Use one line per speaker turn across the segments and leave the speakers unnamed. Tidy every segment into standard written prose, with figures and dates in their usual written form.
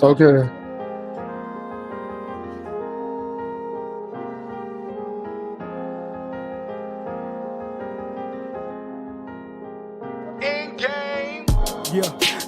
Okay.
Yeah,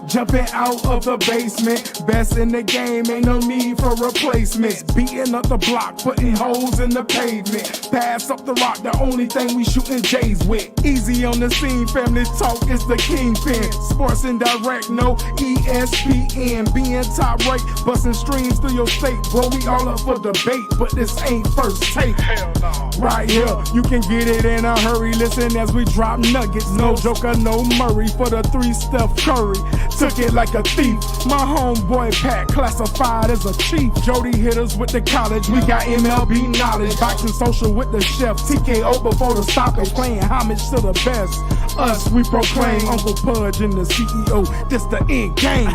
jumping out of the basement, best in the game, ain't no need for replacements. Beating up the block, putting holes in the pavement. Pass up the rock, the only thing we shooting J's with. Easy on the scene, family talk is the kingpin. Sports and direct, no ESPN. Being top right, busting streams through your state. Bro, we all up for debate, but this ain't first take. Hell no. Right here, you can get it in a hurry. Listen as we drop nuggets, no Joker, no Murray. For the 3-step Curry, took it like a thief. My homeboy Pat, classified as a chief. Jody hit us with the college, we got MLB knowledge. Boxing social with the chef, TKO before the stoppage. Playing homage to the best, us we proclaim. Uncle Pudge and the CEO, this the end game.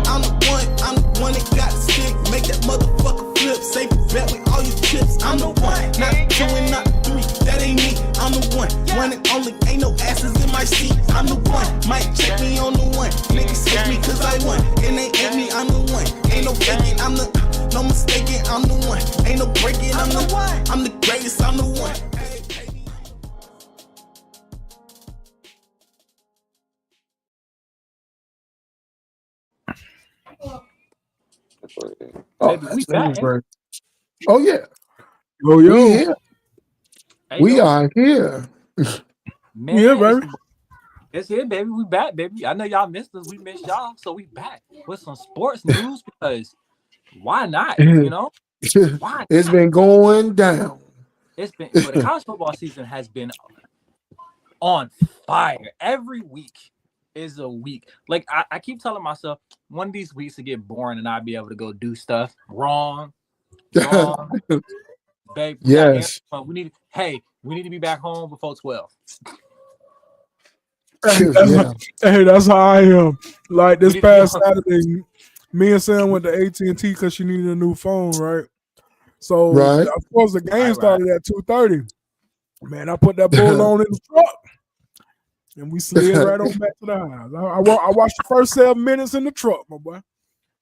I'm the one that got the stick. Make that motherfucker flip. Safe bet with all your chips. I'm the one, not the 2 and not the 3. That ain't me. I'm the one and only. Ain't no asses in my seat. I'm the one. Might check me on the one. Niggas hate me cause I won. And they hate me. I'm the one. Ain't no faking. I'm the no mistaken. I'm the one. Ain't no breaking. I'm the one. I'm the greatest. I'm the one.
Oh,
Baby, we back.
Oh yeah.
Yo,
We here.
Hey,
We
yo,
are here.
man,
Yeah, baby.
It's here, baby. We back, baby. I know y'all missed us. We missed y'all, so we back with some sports news because why not? You know, why
It's
not?
been going down.
It's been well, the college football season has been on fire. Every week is a week. Like I keep telling myself, one of these weeks to get boring and I'll be able to go do stuff. Wrong. Babe,
Yes.
we need to be back home before 12.
Yeah.
Hey, that's how I am. Like this
We-
past Saturday, me and Sam went to AT&T because she needed a new phone, right? So
Right.
of course the game
Right.
started at 2:30. Man, I put that bull on in the truck, and we slid right on back to the house. I watched the first 7 minutes in the truck, my boy.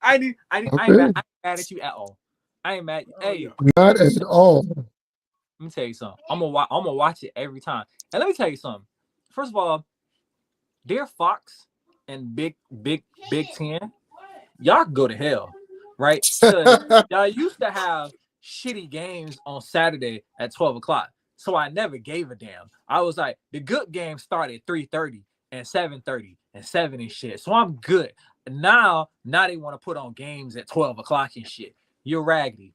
I ain't mad at you at all. I ain't mad. Hey,
Not at all.
let me tell you something. I'm gonna watch it every time. And let me tell you something. First of all, dear Fox and Big 10, y'all can go to hell, right? 'Cause y'all used to have shitty games on Saturday at 12 o'clock. So I never gave a damn. I was like, the good games started at 3:30 and 7:30 and 7 and shit. So I'm good. Now they want to put on games at 12 o'clock and shit. You're raggedy.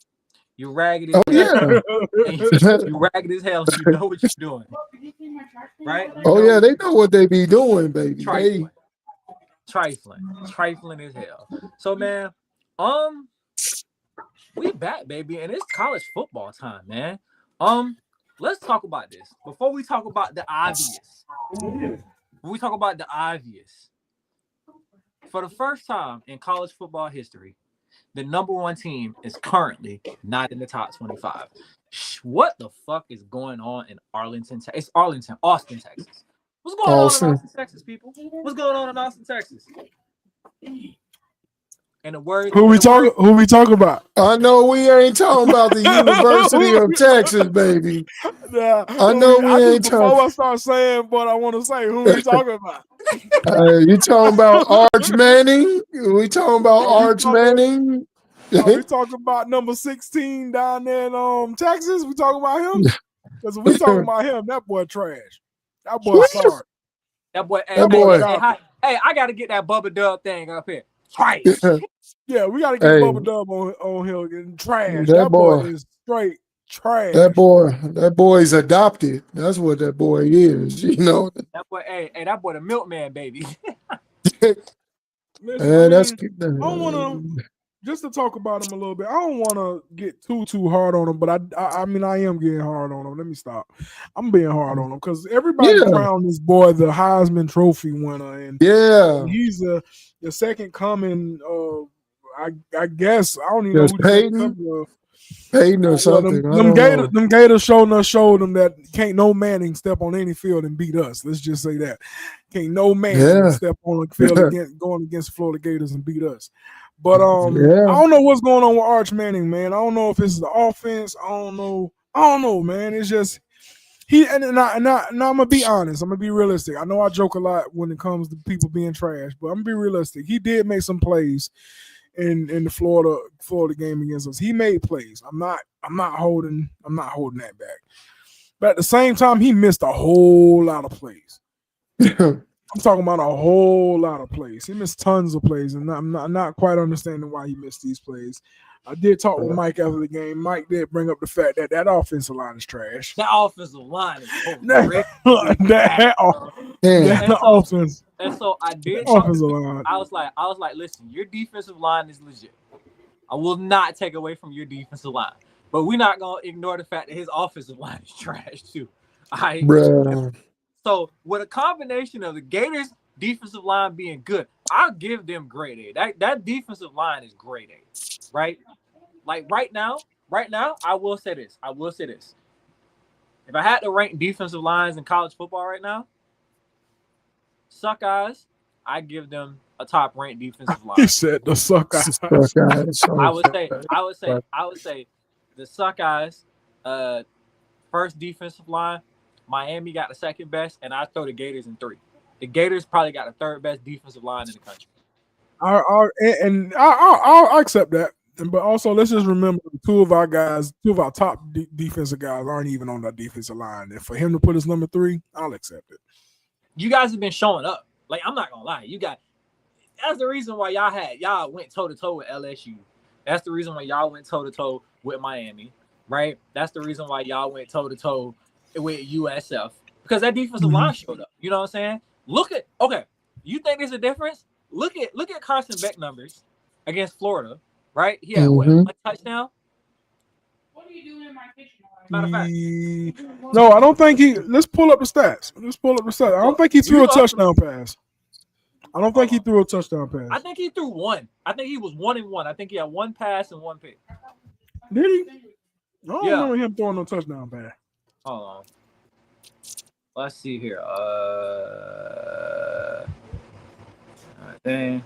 You're raggedy.
Oh yeah.
You ragged as hell. You know what you're doing, right? You
Oh
know
yeah, they know what they be doing, baby.
trifling as hell. So man, we back, baby, and it's college football time, man. Let's talk about this before we talk about the obvious. When we talk about the obvious, for the first time in college football history, the number one team is currently not in the top 25. What the fuck is going on in Arlington? It's Austin, Texas. What's going on in Austin, Texas, people? What's going on in Austin, Texas? And the word
Who we talking about?
I know we ain't talking about the University of Texas, baby.
Yeah,
I know we ain't
before
talking.
I start saying what I want to say, who we talking about?
You talking about Arch Manning? We talking about Arch Manning?
Are we talking about number 16 down there in Texas? We talking about him? Because if we talking about him, that boy trash. That boy sorry.
That boy. Hey, I gotta get that Bubba Dub thing up here. Trash.
Yeah, we gotta get Bubba Dub on here getting trash.
That
That boy
boy
is straight trash.
That boy's adopted. That's what that boy is. You know.
That boy. Hey, that boy, the milkman, baby.
Listen, I don't want to. Just to talk about him a little bit, I don't want to get too hard on him, but I mean I am getting hard on him. Let me stop. I'm being hard on him because everybody crowned this boy the Heisman Trophy winner, and he's the second coming. I guess I don't even know who the second coming of.
Peyton or something.
Them Gators showed them that can't no Manning step on any field and beat us. Let's just say that can't no Manning step on the field going against Florida Gators and beat us. But
Yeah.
I don't know what's going on with Arch Manning, man. I don't know if it's the offense. I don't know, man. It's just and I'm gonna be honest. I'm gonna be realistic. I know I joke a lot when it comes to people being trash, but I'm gonna be realistic. He did make some plays in the Florida game against us. He made plays. I'm not holding that back. But at the same time, he missed a whole lot of plays. I'm talking about a whole lot of plays. He missed tons of plays, and I'm not quite understanding why he missed these plays. I did talk with Mike after the game. Mike did bring up the fact that offensive line is trash.
That offensive line is
that offense.
And so I did.
Offensive line.
I was like, listen, your defensive line is legit. I will not take away from your defensive line, but we're not gonna ignore the fact that his offensive line is trash too. So with a combination of the Gators defensive line being good, I'll give them grade A. That defensive line is grade A, right? Like right now, I will say this. If I had to rank defensive lines in college football right now, Suckeyes, I give them a top ranked defensive line.
He said the Suckeyes.
I would say the Suckeyes, first defensive line. Miami got the second best, and I throw the Gators in 3. The Gators probably got the third best defensive line in the country.
I'll accept that. But also, let's just remember two of our top defensive guys aren't even on that defensive line. And for him to put his number 3, I'll accept it.
You guys have been showing up. Like, I'm not gonna lie, that's the reason why y'all went toe to toe with LSU. That's the reason why y'all went toe to toe with Miami, right? That's the reason why y'all went toe to toe with USF, because that defensive line showed up. You know what I'm saying? You think there's a difference? Look at Carson Beck numbers against Florida, right? He had one touchdown.
What are you doing in my kitchen?
Matter of fact,
no, I don't think he. Let's pull up the stats. I don't think he threw a touchdown pass. I think
he threw one. I think he was 1-1. I think he had one pass and one pick.
Did he? I don't remember him throwing no touchdown pass.
Hold on. Let's see here. Okay,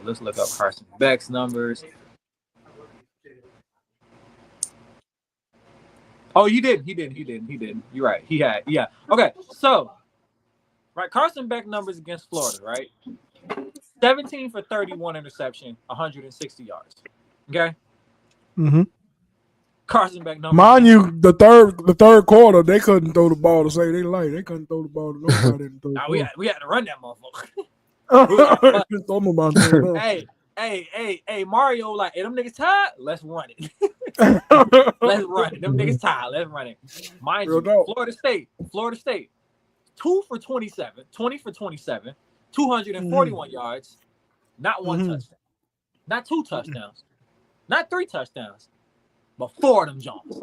let's look up Carson Beck's numbers. Oh, you did. He did. You're right. He had. Yeah. Okay. So, right, Carson Beck numbers against Florida, right? 17 for 31 interception, 160 yards. Okay.
Mm-hmm.
Carson Beck numbers.
Mind you, the third quarter, they couldn't throw the ball to say they like. They couldn't throw the ball to nobody.
We had to run that motherfucker. Hey, Mario, like, hey, them niggas tired? Let's run it. Let's run it. Them niggas tired. Let's run it. Mind you, Florida State, 20 for 27, 241 yards, not one touchdown, not 2 touchdowns, not 3 touchdowns, but 4 of them jumps.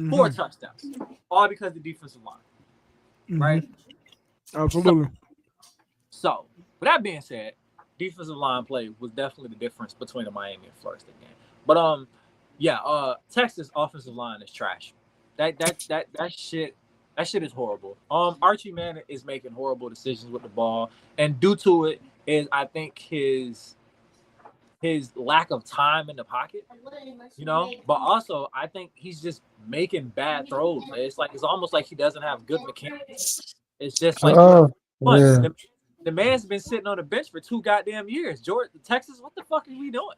4 touchdowns. All because of the defensive line. Right?
Absolutely.
So, with that being said, defensive line play was definitely the difference between the Miami and Florida State game. But Texas offensive line is trash. That shit is horrible. Archie Manning is making horrible decisions with the ball, and due to it is, I think, his lack of time in the pocket, you know. But also, I think he's just making bad throws. It's almost like he doesn't have good mechanics. It's just like the man's been sitting on the bench for 2 goddamn years. Texas, what the fuck are we doing?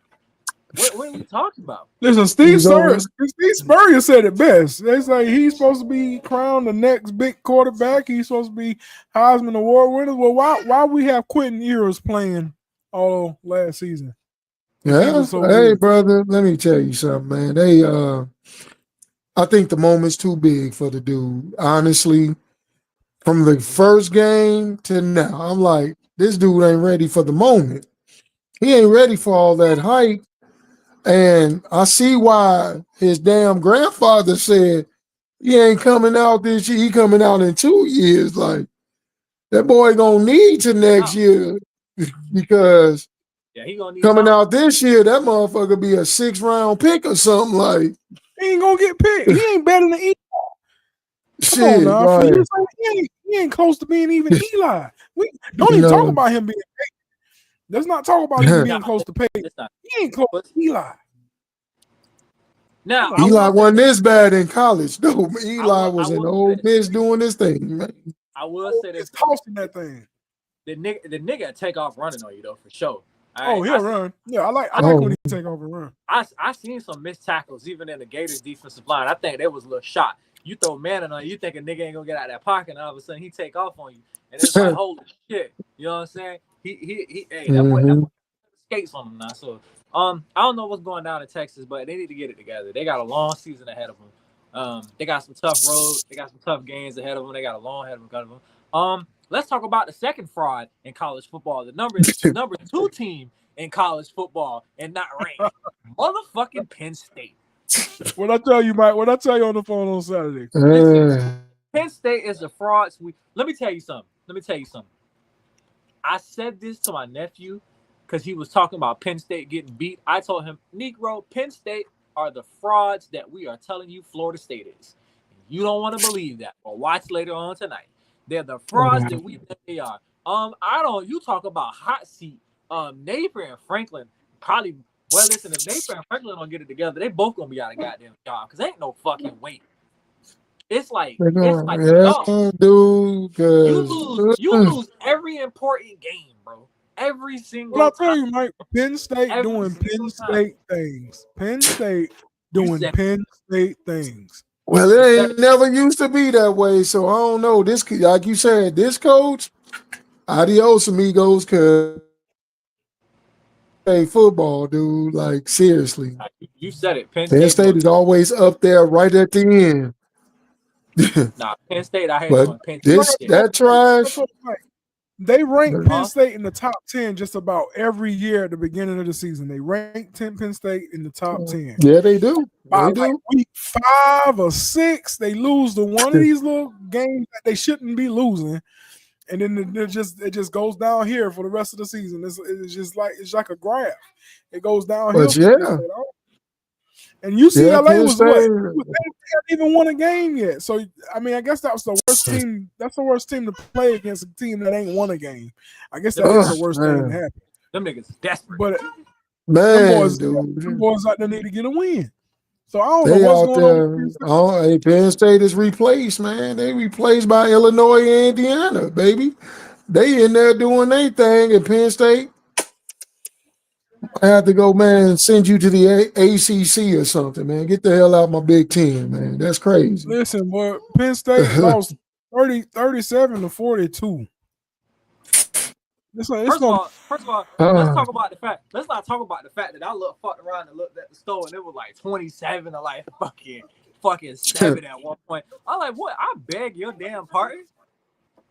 What are we talking about?
Listen, Steve Spurrier said it best. It's like he's supposed to be crowned the next big quarterback. He's supposed to be Heisman Award winner. Well, why we have Quentin Ewers playing all last season?
Yeah. Hey, brother, let me tell you something, man. I think the moment's too big for the dude. Honestly, from the first game to now, I'm like, this dude ain't ready for the moment. He ain't ready for all that hype. And I see why his damn grandfather said he ain't coming out this year. He coming out in 2 years. Like, that boy gonna need to next year because
he gonna need
coming out this year, that motherfucker be a 6th round pick or something. Like,
he ain't gonna get picked. He ain't better than Eli.
Shit,
he ain't close to being even Eli. We don't even talk about him being Let's not talk about him being close to Peyton.
It's not.
He ain't close to Eli.
Now,
Eli wasn't this bad in college. No, Eli was in
will
Ole
say
Miss doing this thing, man.
I will say this:
He's tossing that thing.
the nigga take off running on you though for sure.
Oh, he'll run. Yeah, I like when he take off and run.
I seen some missed tackles even in the Gators defensive line. I think that was a little shot. You throw Manning on you, think a nigga ain't gonna get out of that pocket, and all of a sudden he take off on you, and it's like holy shit. You know what I'm saying? Hey, that boy skates on him now. So I don't know what's going down in Texas, but they need to get it together. They got a long season ahead of them. They got some tough roads. They got some tough games ahead of them. They got a long head of them. Let's talk about the second fraud in college football. The number 2 team in college football and not ranked. Motherfucking Penn State.
What I tell you, Mike? What I tell you on the phone on Saturday?
Listen, Penn State is a fraud. Let me tell you something. I said this to my nephew because he was talking about Penn State getting beat. I told him, Negro, Penn State are the frauds that we are telling you Florida State is. You don't want to believe that, but watch later on tonight. They're the frauds that we think they are. You talk about hot seat. Napier and Franklin probably. Well, listen, if Napier and Franklin don't get it together, they both gonna be out of goddamn job because ain't no fucking weight. It's like
dude.
You lose every important game, bro. Every single.
Well, I'll tell you, Mike. Penn State doing Penn State things. Penn State doing Penn State things.
Well, it ain't never used to be that way, so I don't know. This, like you said, this coach, adios amigos, cause hey, football, dude. Like seriously,
you said it.
Penn State is always up there, right at the end.
Nah, Penn State. I hate
but
Penn
State. That trash.
They rank Penn State in the top 10 just about every year at the beginning of the season. They rank Penn State in the top 10.
Yeah, they do.
By week 5 or 6, they lose to one of these little games that they shouldn't be losing, and then it just goes down here for the rest of the season. It's like a graph. It goes downhill.
But yeah.
And UCLA was what? They hadn't even won a game yet. So I mean, I guess that was the worst team. That's the worst team to play against a team that ain't won a game. I guess that is the worst thing that happened.
Them niggas is desperate.
But
them
boys out there need to get a win. So I don't know what's going on.
Penn State is replaced, man. They replaced by Illinois and Indiana, baby. They in there doing their thing, and Penn State. I have to go, man, send you to the ACC or something, man. Get the hell out of my Big Ten, man. That's crazy.
Listen, boy, Penn State lost 37 to 42.
First of all, let's talk about the fact. Let's not talk about the fact that I fucked around and looked at the store and it was like 27 to like fucking 7 at one point. I'm like, what? I beg your damn pardon.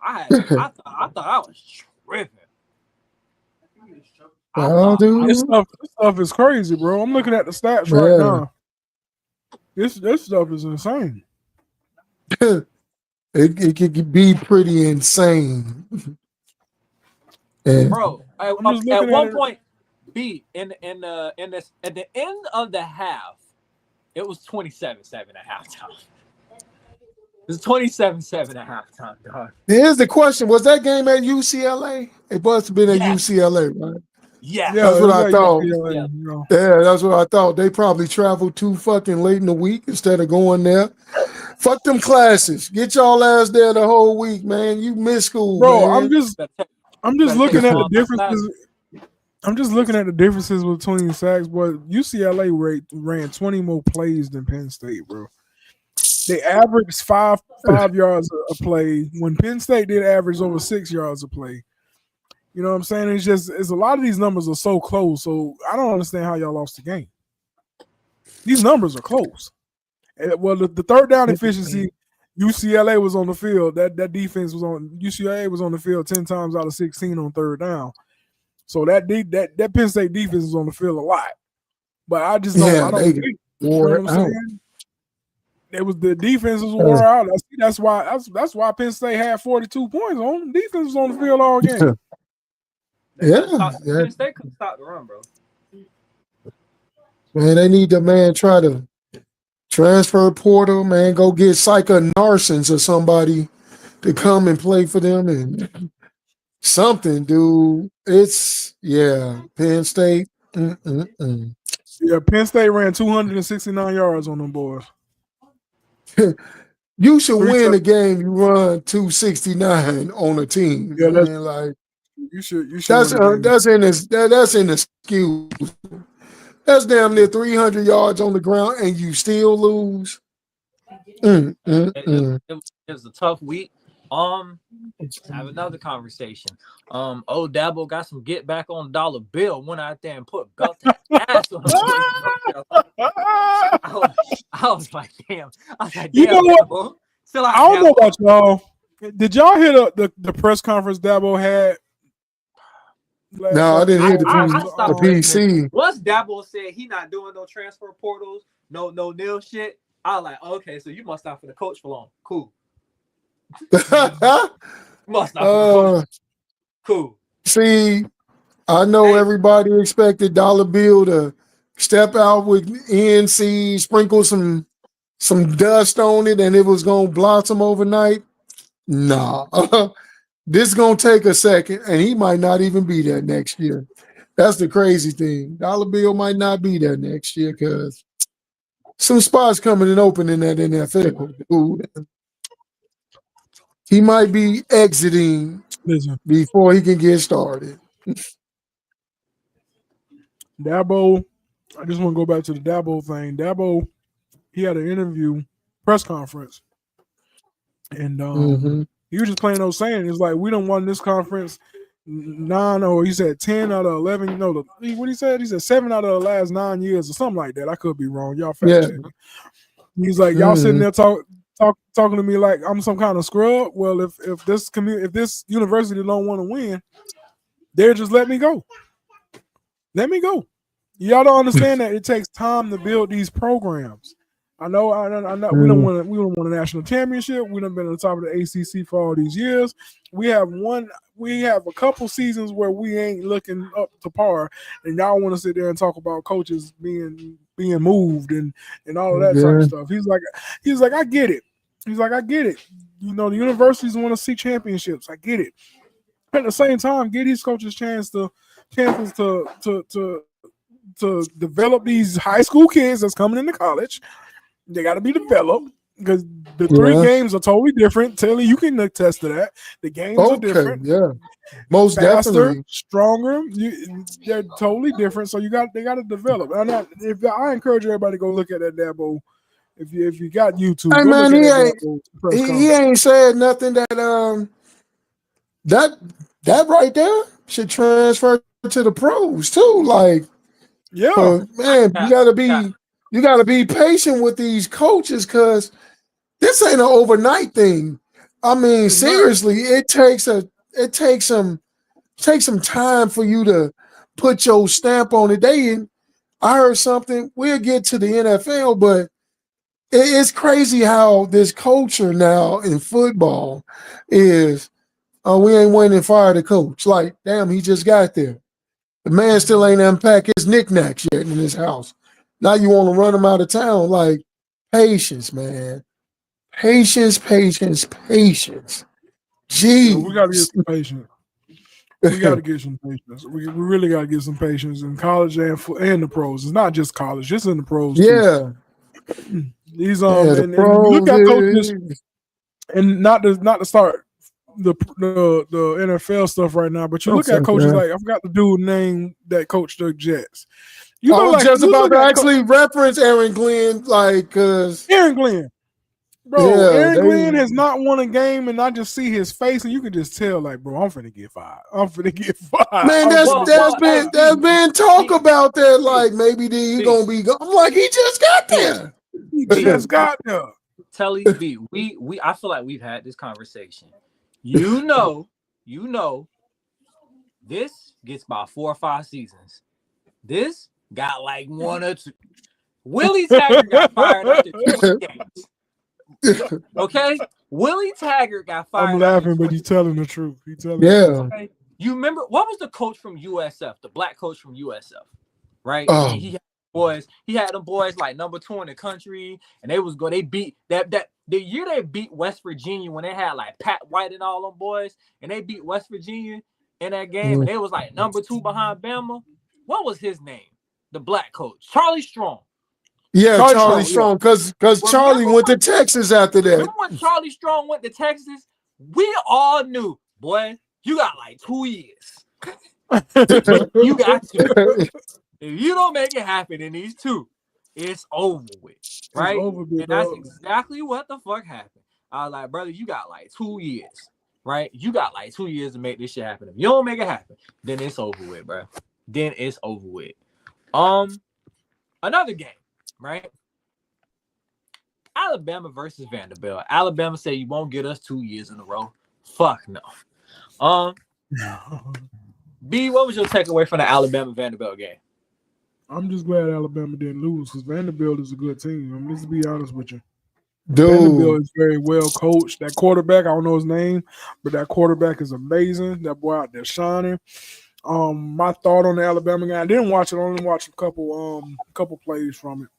I thought I was tripping.
This stuff is crazy, bro. I'm looking at the stats right now. This stuff is insane.
It could be pretty insane.
Bro, at one point, at the end of the half, it was 27-7 at halftime. It was 27-7 at halftime, dog.
Here's the question: was that game at UCLA? It must have been at UCLA, right?
Yeah,
that's what I thought.
Yeah,
that's what I thought. They probably traveled too fucking late in the week instead of going there. Fuck them classes. Get y'all ass there the whole week, man. You miss school,
bro.
Man.
I'm just looking at the differences. I'm just looking at the differences between sacks, but UCLA ran 20 more plays than Penn State, bro. They averaged five yards a play when Penn State did average over 6 yards a play. You know what I'm saying? It's a lot of these numbers are so close. So I don't understand how y'all lost the game. These numbers are close. Well, the third down efficiency, UCLA was on the field. That defense was on UCLA was on the field 10 times out of 16 on third down. So that Penn State defense is on the field a lot. But I just don't. I don't think, you know what I'm saying? It was the defense was wore out. That's why Penn State had 42 points on them. Defense was on the field all game.
Penn State couldn't stop the run, bro.
Man, they need to try to transfer portal, man. Go get Psycho Narsons or somebody to come and play for them and something, dude. It's Penn State.
Yeah, Penn State ran 269 yards on them boys.
You should
Three
win
touch-
a game. You run 269 on a team.
Yeah,
man. Like
You should.
that's
win a game.
that's in the skew. That's damn near 300 yards on the ground, and you still lose.
It was a tough week. Let's have another conversation. Dabo got some get back on dollar bill. Went out there and put belt to ass on him. I was like, damn.
You know what?
Dabo.
I don't know about y'all. Did y'all hear the press conference Dabo had?
No, I didn't hear the PC.
Once Dabo said he not doing no transfer portals, no nil shit, I was like, okay, so you must not for the coach for long. Cool. Must not for the coach. Cool.
See, I know everybody expected Dollar Bill to step out with NC, sprinkle some dust on it, and it was gonna blossom overnight. Nah. This is going to take a second, and he might not even be there next year. That's the crazy thing. Dollar Bill might not be there next year because some spots coming and opening that NFL. Dude. He might be exiting before he can get started.
Dabo, I just want to go back to the Dabo thing. Dabo, he had an interview, press conference, and he was just playing those saying. It's like, we don't won this conference 9 or he said 10 out of 11. You know, what he said? He said 7 out of the last 9 years or something like that. I could be wrong. Y'all fact check me. He's like, y'all sitting there talking to me like I'm some kind of scrub. Well, if this university don't want to win, they'll just let me go. Let me go. Y'all don't understand that it takes time to build these programs. I know. We don't want a national championship. We done been on the top of the ACC for all these years. We have a couple seasons where we ain't looking up to par, and y'all want to sit there and talk about coaches being moved and all of that type of stuff. He's like, I get it. He's like, I get it. You know, the universities want to see championships. I get it. At the same time, give these coaches chances to develop these high school kids that's coming into college. They got to be developed because the 3 games are totally different. Taylor, you can attest to that. The games are different.
Yeah, most
faster,
definitely,
stronger. They're totally different. So they got to develop. I encourage everybody to go look at that Dabo. If you got YouTube,
hey man, he ain't said nothing that that right there should transfer to the pros too. Like, man, you gotta be patient with these coaches because this ain't an overnight thing. I mean, seriously, it takes some time for you to put your stamp on it. I heard something. We'll get to the NFL, but it's crazy how this culture now in football is. We ain't winning, fire the coach. Like, damn, he just got there. The man still ain't unpacked his knickknacks yet in his house. Now you want to run him out of town. Like, patience, man. Patience. Jeez.
We got to get some patience. We got to get some patience. We really got to get some patience in college and the pros. It's not just college, just in the pros.
Yeah.
Too. These and look at coaches, and not to start the NFL stuff right now, but you look at coaches like I forgot the dude name that coached the Jets.
I was just about to actually reference Aaron Glenn, like, because
Aaron Glenn, bro, Aaron Glenn has not won a game, and I just see his face, and you can just tell, like, bro, I'm finna get fired.
Man, there's been talk about that, like maybe he's gonna be. I'm like, he just got there.
He just got there.
Telly B, we I feel like we've had this conversation. You know, this gets about 4 or 5 seasons. This got like 1 or 2. Willie Taggart got fired after 2 games. Okay? Willie Taggart got fired.
I'm laughing, but he's telling the truth.
Okay? You remember what was the coach from USF, the black coach from USF, right? He had them boys like number 2 in the country, and they beat that the year they beat West Virginia when they had like Pat White and all them boys, and they beat West Virginia. in that game, and they was like number 2 behind Bama. What was his name? The black coach, Charlie Strong.
Yeah, Charlie Strong, because Charlie went to Texas after that.
Remember when Charlie Strong went to Texas? We all knew, boy, you got like 2 years. You got to. If you don't make it happen in these 2, it's over with, right? And that's exactly what the fuck happened. I was like, brother, you got like 2 years, right? You got like 2 years to make this shit happen. If you don't make it happen, then it's over with, bro. Then it's over with. Another game, right? Alabama versus Vanderbilt. Alabama say you won't get us 2 years in a row. Fuck no. B, what was your takeaway from the Alabama Vanderbilt game?
I'm just glad Alabama didn't lose because Vanderbilt is a good team. I mean, let's be honest with you.
Dude.
Vanderbilt is very well coached. That quarterback, I don't know his name, but that quarterback is amazing. That boy out there shining. My thought on the Alabama game, I didn't watch it. I only watched a couple plays from it.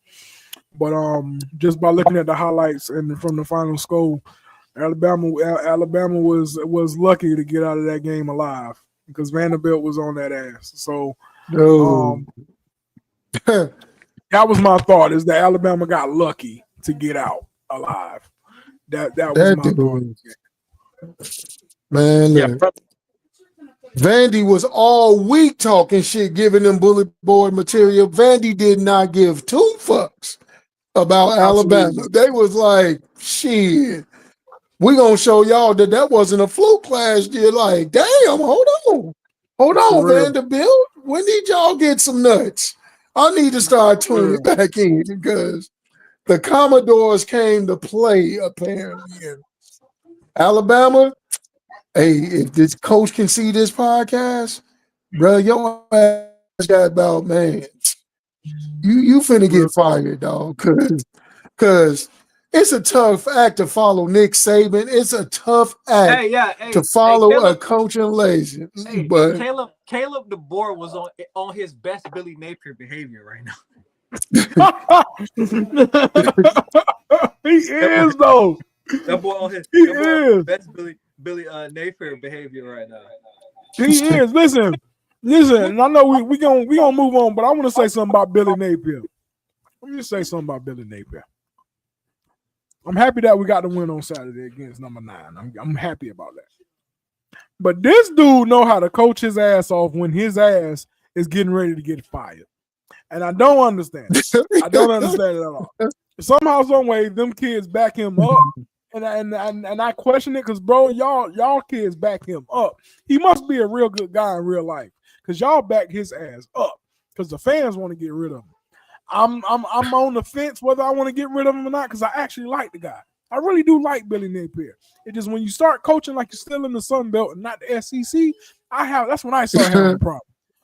But just by looking at the highlights and from the final score, Alabama was lucky to get out of that game alive because Vanderbilt was on that ass. So that was my thought, is that Alabama got lucky to get out alive. That was my thought.
Man, look. Vandy was all week talking shit, giving them bullet board material. Vandy did not give 2 fucks about Alabama. They was like, shit, we gonna show y'all that wasn't a fluke last year. Like, damn, hold on, Vanderbilt. When did y'all get some nuts? I need to start tuning back in because the Commodores came to play, apparently. Alabama, hey, if this coach can see this podcast, bro, your ass got about, man, you finna get fired, dog, because it's a tough act to follow Nick Saban. It's a tough act to follow a coaching legend. But
Caleb DeBoer was on his best Billy Napier behavior right now.
He is though.
That boy on his best Billy Napier behavior right now.
He is. Listen. And I know we gonna move on, but I want to say something about Billy Napier. Let me just say something about Billy Napier. I'm happy that we got the win on Saturday against number 9. I'm happy about that. But this dude know how to coach his ass off when his ass is getting ready to get fired. And I don't understand it. I don't understand it at all. Somehow, some way, them kids back him up. And I question it because, bro, y'all kids back him up. He must be a real good guy in real life because y'all back his ass up because the fans want to get rid of him. I'm on the fence whether I want to get rid of him or not because I actually like the guy. I really do like Billy Napier. It just when you start coaching like you're still in the Sun Belt and not the SEC, that's when I start having a problem.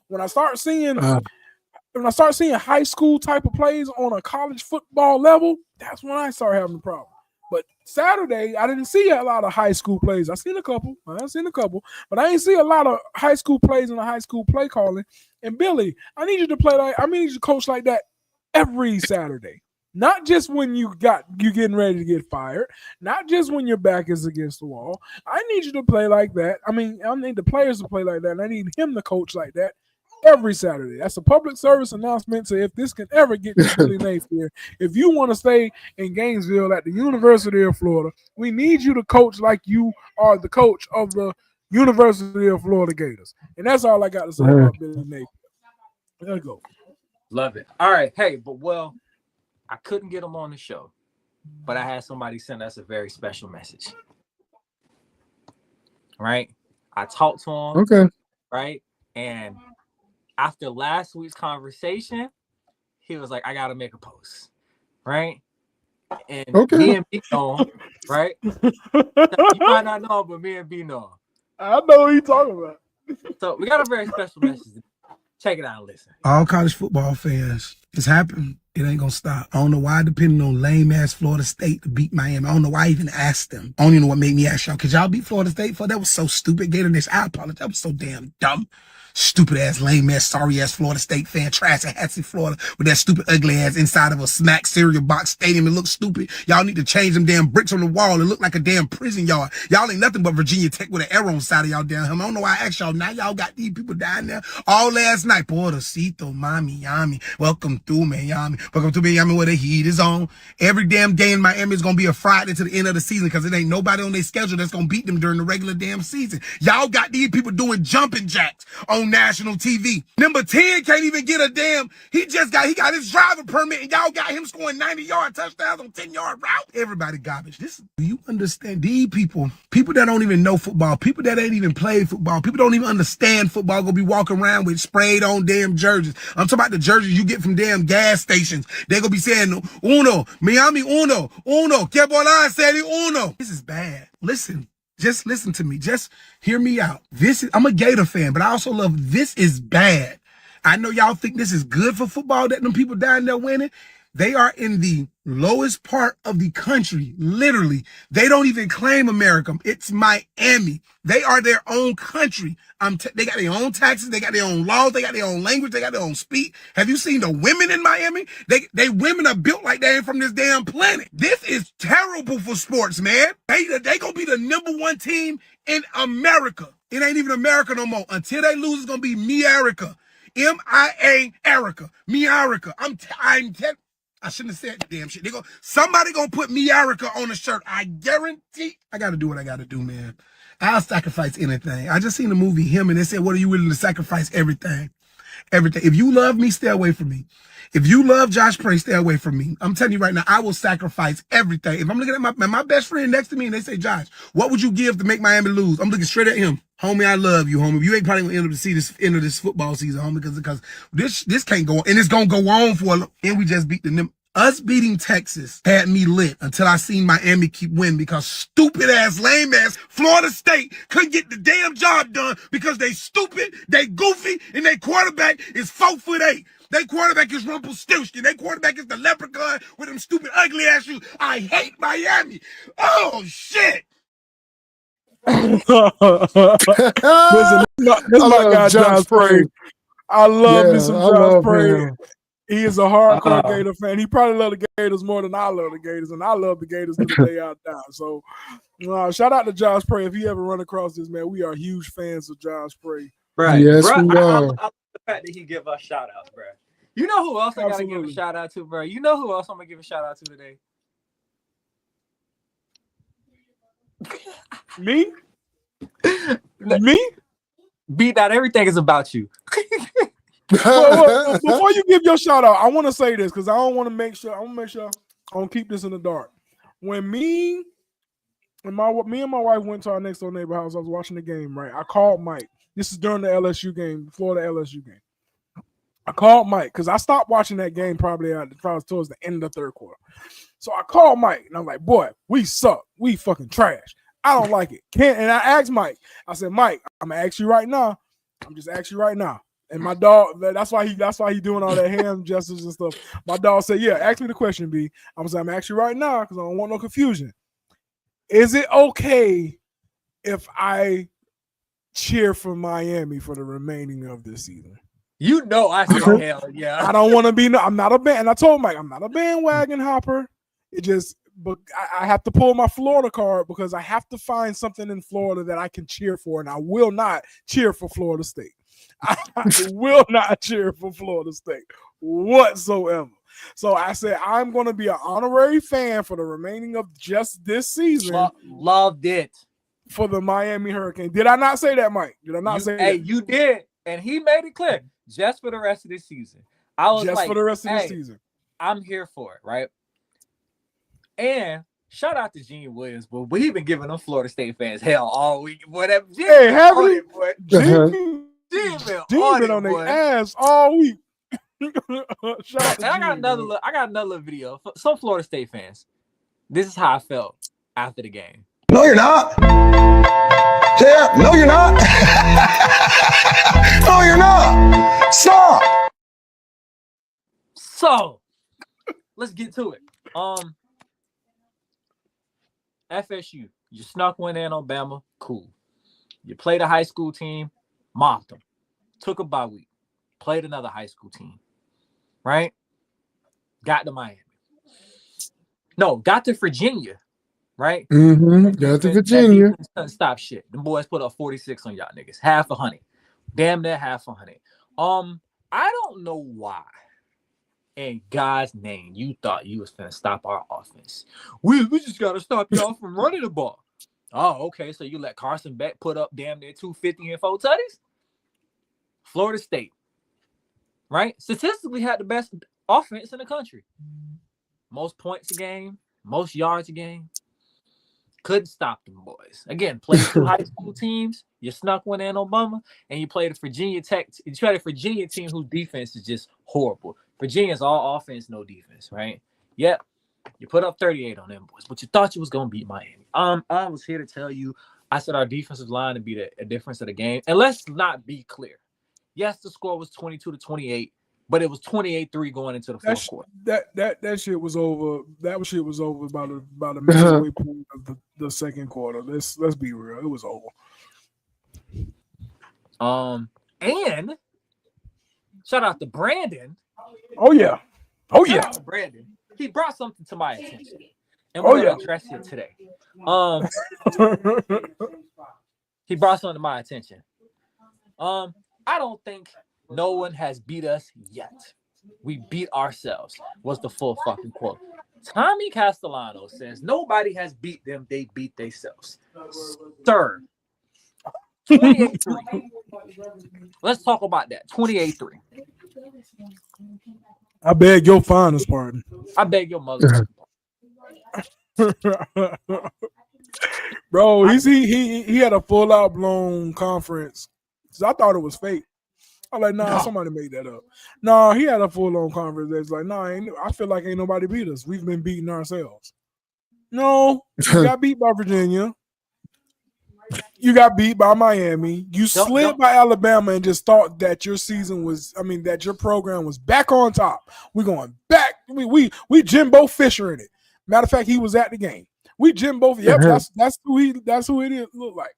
When I start seeing high school type of plays on a college football level, that's when I start having a problem. But Saturday, I didn't see a lot of high school plays. I've seen a couple, but I didn't see a lot of high school plays and a high school play calling. And Billy, I need you to coach like that every Saturday. Not just when you getting ready to get fired, not just when your back is against the wall. I need you to play like that. I need the players to play like that, and I need him to coach like that every Saturday. That's a public service announcement. So if this can ever get to Billy Napier, if you want to stay in Gainesville at the University of Florida, we need you to coach like you are the coach of the University of Florida Gators. And that's all I got to say about Billy Napier. There you go.
Love it. All right. Hey, I couldn't get him on the show, but I had somebody send us a very special message. Right? I talked to him.
Okay.
Right? And after last week's conversation, he was like, I got to make a post. Right? And me and B know, right? You might not know, but me and B know.
I know what you're talking about.
So we got a very special message. Check it out and listen.
All college football fans, it's happened. It ain't gonna stop. I don't know why I depended on lame ass Florida State to beat Miami. I don't know why I even asked them. I don't even know what made me ask y'all. Cause y'all beat Florida State for that was so stupid. Gator Nation, I apologize. That was so damn dumb. Stupid ass, lame ass, sorry ass Florida State fan, trash ass in Florida with that stupid ugly ass inside of a smack cereal box stadium. It looks stupid. Y'all need to change them damn bricks on the wall. It look like a damn prison yard. Y'all ain't nothing but Virginia Tech with an arrow on the side of y'all damn helmet. I don't know why I asked y'all. Now y'all got these people down there all last night. Portocito, Miami, Yami. Welcome through Miami. Welcome to Miami where the heat is on. Every damn game in Miami is gonna be a Friday to the end of the season because it ain't nobody on their schedule that's gonna beat them during the regular damn season. Y'all got these people doing jumping jacks on national TV. Number 10 can't even get a damn, he got his driver permit and y'all got him scoring 90-yard touchdowns on 10-yard route. Everybody garbage. Do you understand? These people that don't even know football, people that ain't even played football, people don't even understand football, gonna be walking around with sprayed on damn jerseys. I'm talking about the jerseys you get from damn gas stations. They gonna be saying, Uno, Miami Uno, que bola serie Uno. This is bad. Listen. Just listen to me. Just hear me out. I'm a Gator fan, but I also love this is bad. I know y'all think this is good for football that them people down there winning. They are in the lowest part of the country. Literally. They don't even claim America. It's Miami. They are their own country. They got their own taxes. They got their own laws. They got their own language. They got their own speech. Have you seen the women in Miami? They women are built like they ain't from this damn planet. This is terrible for sports, man. They gonna be the #1 team in America. It ain't even America no more. Until they lose, it's gonna be Miarica. M-I-A Erica. Miarica. I shouldn't have said the damn shit. Somebody gonna put Miarica on the shirt. I guarantee. I gotta do what I gotta do, man. I'll sacrifice anything. I just seen the movie Him and they said, what are you willing to sacrifice? Everything. Everything. If you love me, stay away from me. If you love Josh Prey, stay away from me. I'm telling you right now, I will sacrifice everything. If I'm looking at my best friend next to me and they say, Josh, what would you give to make Miami lose? I'm looking straight at him. Homie, I love you, homie. You ain't probably gonna end up to see this end of this football season, homie, because this can't go on. And it's gonna go on for a long. And we just beat us beating Texas had me lit until I seen Miami keep winning because stupid ass, lame ass Florida State couldn't get the damn job done because they stupid, they goofy, and their quarterback is 4'8". Their quarterback is Rumpelstiltskin. Their quarterback is the leprechaun with them stupid ugly ass shoes. I hate Miami. Oh shit.
Listen, this is my guy Josh Prey. I love me some Josh Prey. He is a hardcore Gator fan. He probably loves the Gators more than I love the Gators, and I love the Gators to the day I die. So, shout out to Josh Prey. If you ever run across this, man, we are huge fans of Josh Prey.
Right.
Yes,
bro,
we
I
are.
love the fact that he give us shout outs, bro. You know who else I gotta give a shout out to, bro? You know who else I'm gonna give a shout out to today?
Me? Me?
Beat that everything is about you.
Well, before you give your shout out, I want to say this because I want to make sure I don't keep this in the dark. When me and my wife went to our next door neighbor house, I was watching the game, right? I called Mike. This is during the LSU game, Florida LSU game. I called Mike because I stopped watching that game probably towards the end of the third quarter. So I called Mike and I'm like, boy, we suck. We fucking trash. I don't like it. And I asked Mike. I said, Mike, I'm gonna ask you right now. I'm just asking you right now. And my dog, that's why he doing all that hand gestures and stuff. My dog said, yeah, ask me the question, B. I'm saying, I'm asking you right now because I don't want no confusion. Is it okay if I cheer for Miami for the remaining of this season?
You know I said hell yeah.
I don't want to be I'm not a band. And I told Mike, I'm not a bandwagon hopper. But I have to pull my Florida card because I have to find something in Florida that I can cheer for, and I will not cheer for Florida State. I will not cheer for Florida State whatsoever. So I said I'm going to be an honorary fan for the remaining of just this season.
Loved it.
For the Miami Hurricane. Did I not say that, Mike? Did I not say that?
Hey, you did. And he made it clear. Just for the rest of this season. I was
just for the rest of this season.
I'm here for it, right? And shout out to Gene Williams, but he been giving them Florida State fans hell all week. Whatever.
Hey, haven't he?
Gene
been on their ass all week. Shout out to
I got another little video. Some Florida State fans. This is how I felt after the game.
No, you're not. Yeah, no, you're not. No, you're not. Stop.
So, let's get to it. FSU, you snuck one in Alabama, cool. You played a high school team, mopped them, took a bye week, played another high school team, right? Got to Miami. No, got to Virginia, right?
Got to Virginia.
That defense stop shit. The boys put up 46 on y'all niggas, half 100, damn near half 100. I don't know why. In God's name, you thought you was gonna stop our offense. We just gotta stop y'all from running the ball. Oh, okay. So you let Carson Beck put up damn near 250 and 4 tutties? Florida State, right? Statistically had the best offense in the country. Most points a game, most yards a game. Couldn't stop them boys. Again, played 2 high school teams. You snuck one in Obama, and you played a Virginia Tech. You tried a Virginia team whose defense is just horrible. Virginia's all offense, no defense, right? Yep. You put up 38 on them boys, but you thought you was gonna beat Miami. I was here to tell you, I said our defensive line to be a difference of the game. And let's not be clear. Yes, the score was 22-28, but it was 28-3 going into the fourth quarter.
That shit was over. That shit was over about a midway point of the second quarter. Let's be real. It was over.
And shout out to Brandon.
Oh yeah.
Shout out to Brandon. He brought something to my attention, and we're gonna address it today. He brought something to my attention. I don't think no one has beat us yet. We beat ourselves. Was the full fucking quote. Tommy Castellano says nobody has beat them. They beat themselves. Sir. 28-3. Let's talk about that. 28-3.
I beg your finest pardon.
I beg your mother.
Bro, he had a full out blown conference. So I thought it was fake. I'm like, nah, somebody made that up. Nah, he had a full on conference that's like, nah, I feel like ain't nobody beat us. We've been beating ourselves. No, you got beat by Virginia. You got beat by Miami. You slid by Alabama and just thought that your season was, that your program was back on top. We're going back. We Jimbo Fisher in it. Matter of fact, he was at the game. We Jimbo. Yep, that's who it is. Look like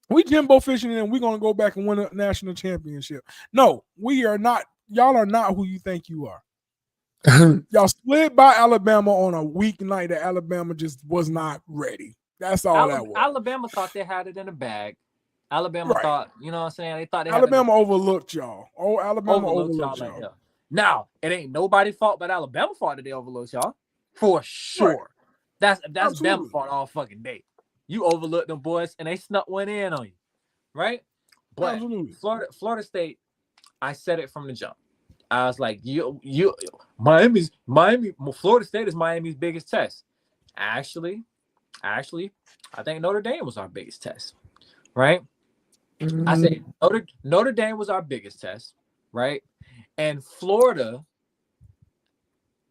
we Jimbo Fisher, and we're gonna go back and win a national championship. No, we are not. Y'all are not who you think you are. Y'all slid by Alabama on a weeknight that Alabama just was not ready. That's all that was.
Alabama thought they had it in the bag. Alabama thought, you know what I'm saying? They thought they
Alabama overlooked y'all. Oh, Alabama overlooked y'all.
Like, now, it ain't nobody's fault, but Alabama fault that they overlooked y'all. For sure. Right. That's Bama fault all fucking day. You overlooked them boys and they snuck one in on you. Right? But Florida State, I said it from the jump. I was like, Florida State is Miami's biggest test. Actually, I think Notre Dame was our biggest test, right? I said Notre Dame was our biggest test, right? And Florida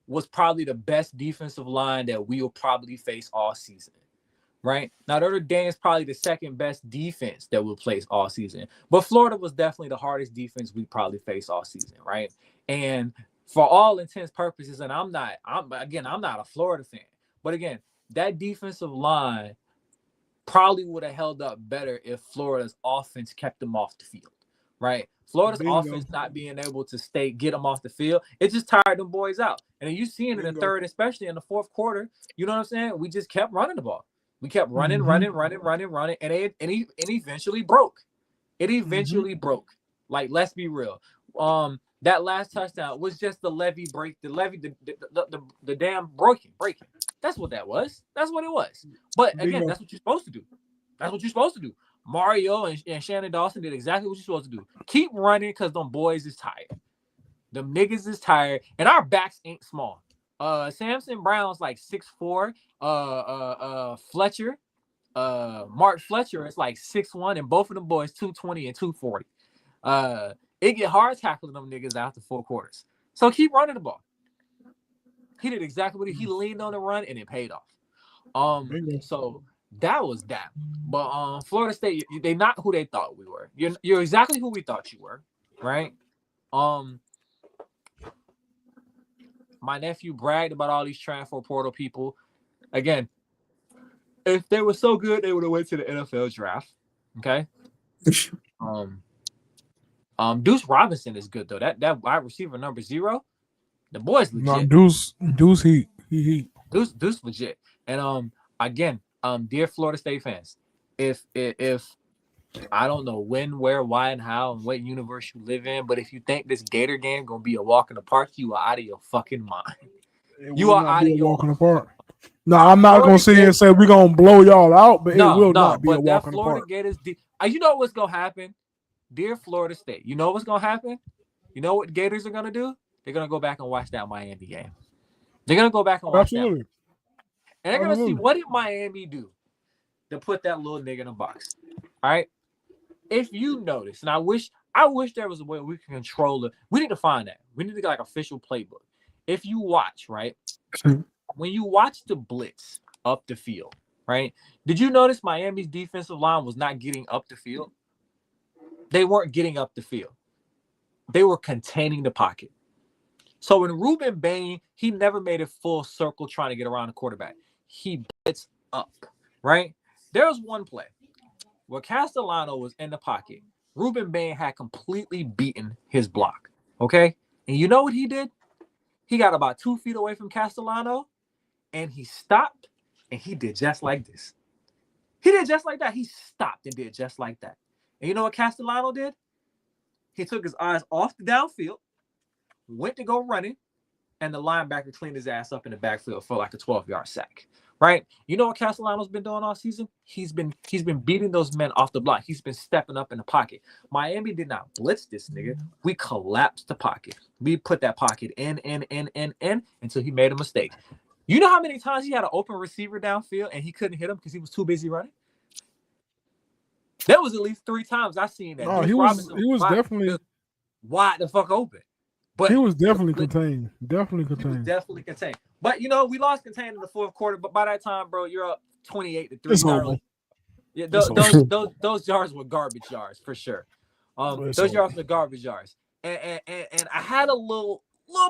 was probably the best defensive line that we will probably face all season, right? Now, Notre Dame is probably the second best defense that we'll face all season, but Florida was definitely the hardest defense we probably face all season, right? And for all intents purposes, and I'm not a Florida fan, but again, that defensive line probably would have held up better if Florida's offense kept them off the field, right? Florida's offense not being able to get them off the field, it just tired them boys out. And then you see it in the third, especially in the fourth quarter, you know what I'm saying? We just kept running the ball. We kept running, and it eventually broke. It eventually broke. Like, let's be real. That last touchdown was just the damn breaking. That's what that was. That's what it was. But again, that's what you're supposed to do. Mario and Shannon Dawson did exactly what you're supposed to do. Keep running because them boys is tired. Them niggas is tired. And our backs ain't small. Samson Brown's like 6'4". Fletcher, Mark Fletcher is like 6'1", and both of them boys 220 and 240. It get hard tackling them niggas after 4 quarters. So keep running the ball. He did exactly what he leaned on the run, and it paid off. So that was that. But Florida State, they not who they thought we were. You're exactly who we thought you were, right? My nephew bragged about all these transfer portal people. Again, if they were so good, they would have went to the NFL draft. Okay. Deuce Robinson is good though. That wide receiver number 0, the boy's legit.
No, Deuce he
Deuce legit. And again, dear Florida State fans, if I don't know when, where, why, and how, and what universe you live in, but if you think this Gator game gonna be a walk in the park, you are out of your fucking mind. You are out of your
walk in the park. No, I'm not gonna sit here and say we're gonna blow y'all out, but it will not be a walk in the park.
Gators, you know what's gonna happen, dear Florida State. You know what's gonna happen. You know what Gators are gonna do? They're gonna go back and watch that Miami game. They're gonna go back and watch that, and they're gonna see what did Miami do to put that little nigga in a box. All right. If you notice, and I wish there was a way we can control it. We need to find that. We need to get like official playbook. If you watch, right, when you watch the blitz up the field, right, did you notice Miami's defensive line was not getting up the field? They weren't getting up the field. They were containing the pocket. So when Ruben Bain, he never made a full circle trying to get around the quarterback. He blitzed up, right? There was one play where Castellano was in the pocket. Ruben Bain had completely beaten his block, okay? And you know what he did? He got about 2 feet away from Castellano, and he stopped, and he did just like this. He did just like that. He stopped and did just like that. And you know what Castellano did? He took his eyes off the downfield, went to go running, and the linebacker cleaned his ass up in the backfield for like a 12-yard sack. Right? You know what Castellano's been doing all season? He's been beating those men off the block. He's been stepping up in the pocket. Miami did not blitz this nigga. We collapsed the pocket. We put that pocket in until he made a mistake. You know how many times he had an open receiver downfield and he couldn't hit him because he was too busy running? There was at least 3 times I seen that.
Oh, he was definitely
wide the fuck open. But
he was definitely contained. Definitely
contained. But you know, we lost contained in the 4th quarter. But by that time, bro, you're up 28-3. Yeah, those yards were garbage yards for sure. Those yards were garbage yards. And I had a little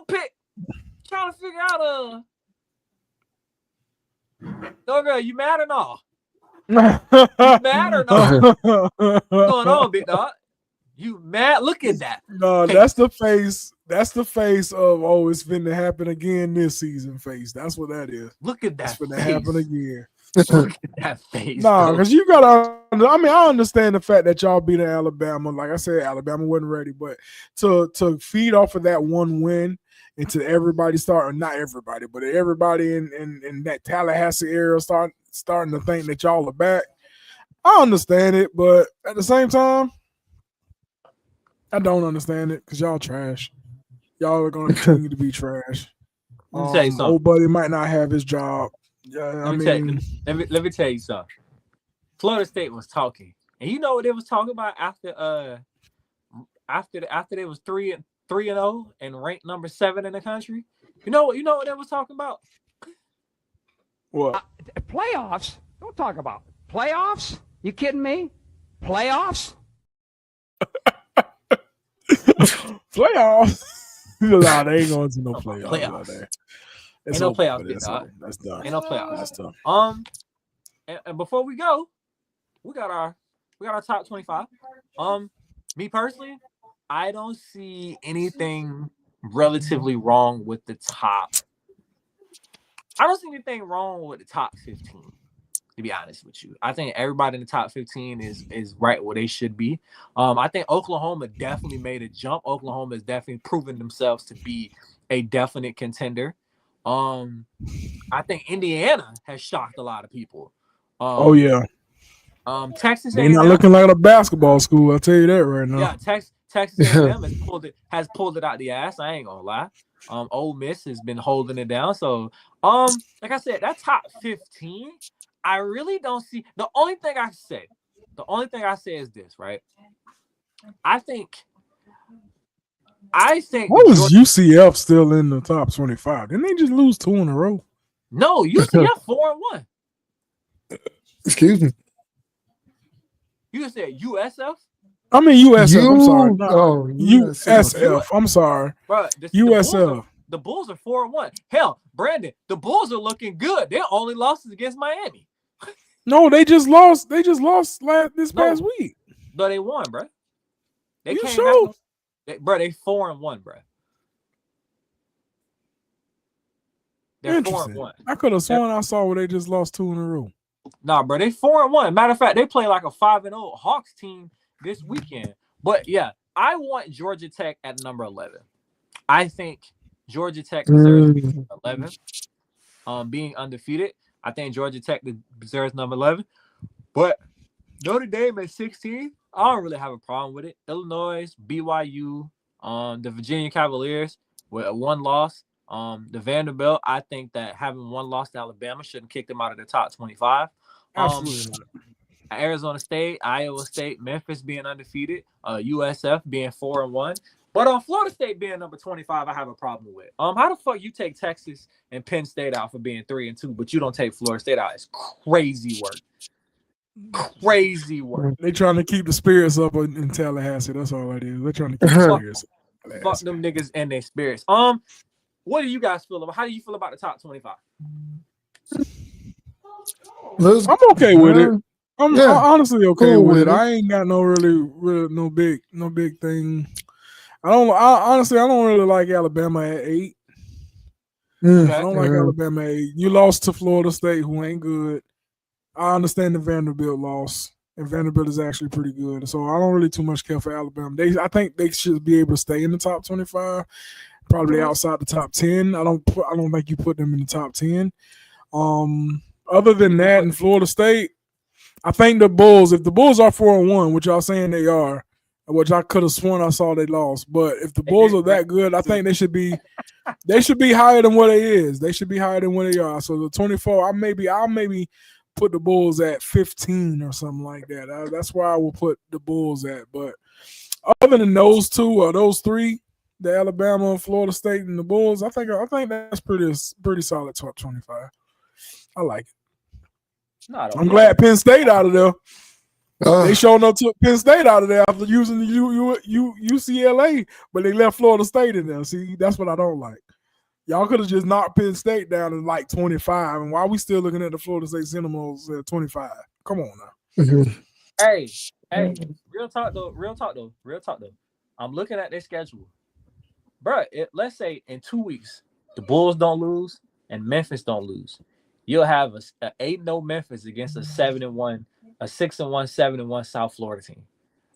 pick trying to figure out no girl, you mad or not? You mad or not? What's going on, big dog? You mad? Look at that.
No, that's the face. That's the face of it's finna happen again this season face. That's what that is.
Look at that.
It's finna happen again.
Look at that face.
No, because you gotta. I mean, I understand the fact that y'all beat Alabama. Like I said, Alabama wasn't ready, but to feed off of that one win and to everybody starting, not everybody, but everybody in that Tallahassee area starting to think that y'all are back. I understand it, but at the same time, I don't understand it because y'all trash. Y'all are going to continue to be trash.
Let me tell you something.
Old buddy might not have his job. Yeah,
let me tell you something. Florida State was talking, and you know what they was talking about after they was 3-0 and ranked number 7 in the country. You know what they was talking about?
What?
Playoffs? Don't talk about playoffs. You kidding me? Playoffs?
Playoffs? Nah, they ain't going to no playoffs.
Ain't no playoffs.
That's done.
Ain't no playoffs.
That's done.
And before we go, we got our top 25. Me personally, I don't see anything relatively wrong with the top. I don't see anything wrong with the top 15. To be honest with you, I think everybody in the top 15 is right where they should be. I think Oklahoma definitely made a jump. Oklahoma has definitely proven themselves to be a definite contender. I think Indiana has shocked a lot of people.
Oh yeah.
Texas
they're not looking like a basketball school. I'll tell you that right now.
Yeah, Texas A&M has pulled it out the ass. I ain't gonna lie. Ole Miss has been holding it down. So, like I said, that top 15. I really don't see. The only thing I say is this, right? I think.
What was UCF still in the top 25? Didn't they just lose 2 in a row?
No, UCF 4-1.
Excuse me.
You just said USF?
I mean USF. I'm sorry.
USF.
I'm sorry.
Bro,
USF.
The Bulls are 4-1. Hell, Brandon, the Bulls are looking good. Their only losses against Miami.
No, they just lost. They just lost this past week.
No, they won, bro. They
You
came
sure?
back. They 4-1, bro. They're 4-1.
I could have sworn I saw where they just lost 2 in a row.
Nah, bro, they 4-1. Matter of fact, they play like a 5-0 Hawks team this weekend. But yeah, I want Georgia Tech at number 11. I think Georgia Tech deserves to be 11. Being undefeated, I think Georgia Tech deserves number 11. But Notre Dame at 16, I don't really have a problem with it. Illinois, BYU, the Virginia Cavaliers with a 1 loss. The Vanderbilt, I think that having 1 loss to Alabama shouldn't kick them out of the top 25.
Absolutely not.
Arizona State, Iowa State, Memphis being undefeated, USF being 4-1. But Florida State being number 25, I have a problem with. How the fuck you take Texas and Penn State out for being 3-2, but you don't take Florida State out? It's crazy work. Crazy work.
They trying to keep the spirits up in Tallahassee. That's all it is. They're trying to keep the spirits up.
Fuck them niggas and their spirits. What do you guys feel about? How do you feel about the top 25?
I'm okay with it. I'm honestly okay with it. I ain't got no no big thing. I honestly don't really like Alabama at 8. I don't like Alabama at 8. You lost to Florida State, who ain't good. I understand the Vanderbilt loss, and Vanderbilt is actually pretty good. So I don't really too much care for Alabama. I think they should be able to stay in the top 25. Probably outside the top 10. I don't think you put them in the top 10. Other than that, in Florida State, I think the Bulls, if the Bulls are 4-1, which y'all saying they are, which I could have sworn I saw they lost, but if the Bulls are that good, I think they should be higher than what they is. They should be higher than what they are. So the 24, I'll maybe put the Bulls at 15 or something like that. That's where I will put the Bulls at. But other than those 2 or those 3, the Alabama, Florida State, and the Bulls, I think that's pretty solid top 25. I like it. I'm glad Penn State out of there. They sure enough took Penn State out of there after using the UCLA, but they left Florida State in there. See, that's what I don't like. Y'all could have just knocked Penn State down to like 25, and why are we still looking at the Florida State Seminoles at 25? Come on now.
Hey, real talk though. I'm looking at their schedule. Bro, let's say in 2 weeks, the Bulls don't lose and Memphis don't lose. You'll have a 8-0 Memphis against a 6-1, 7-1 South Florida team.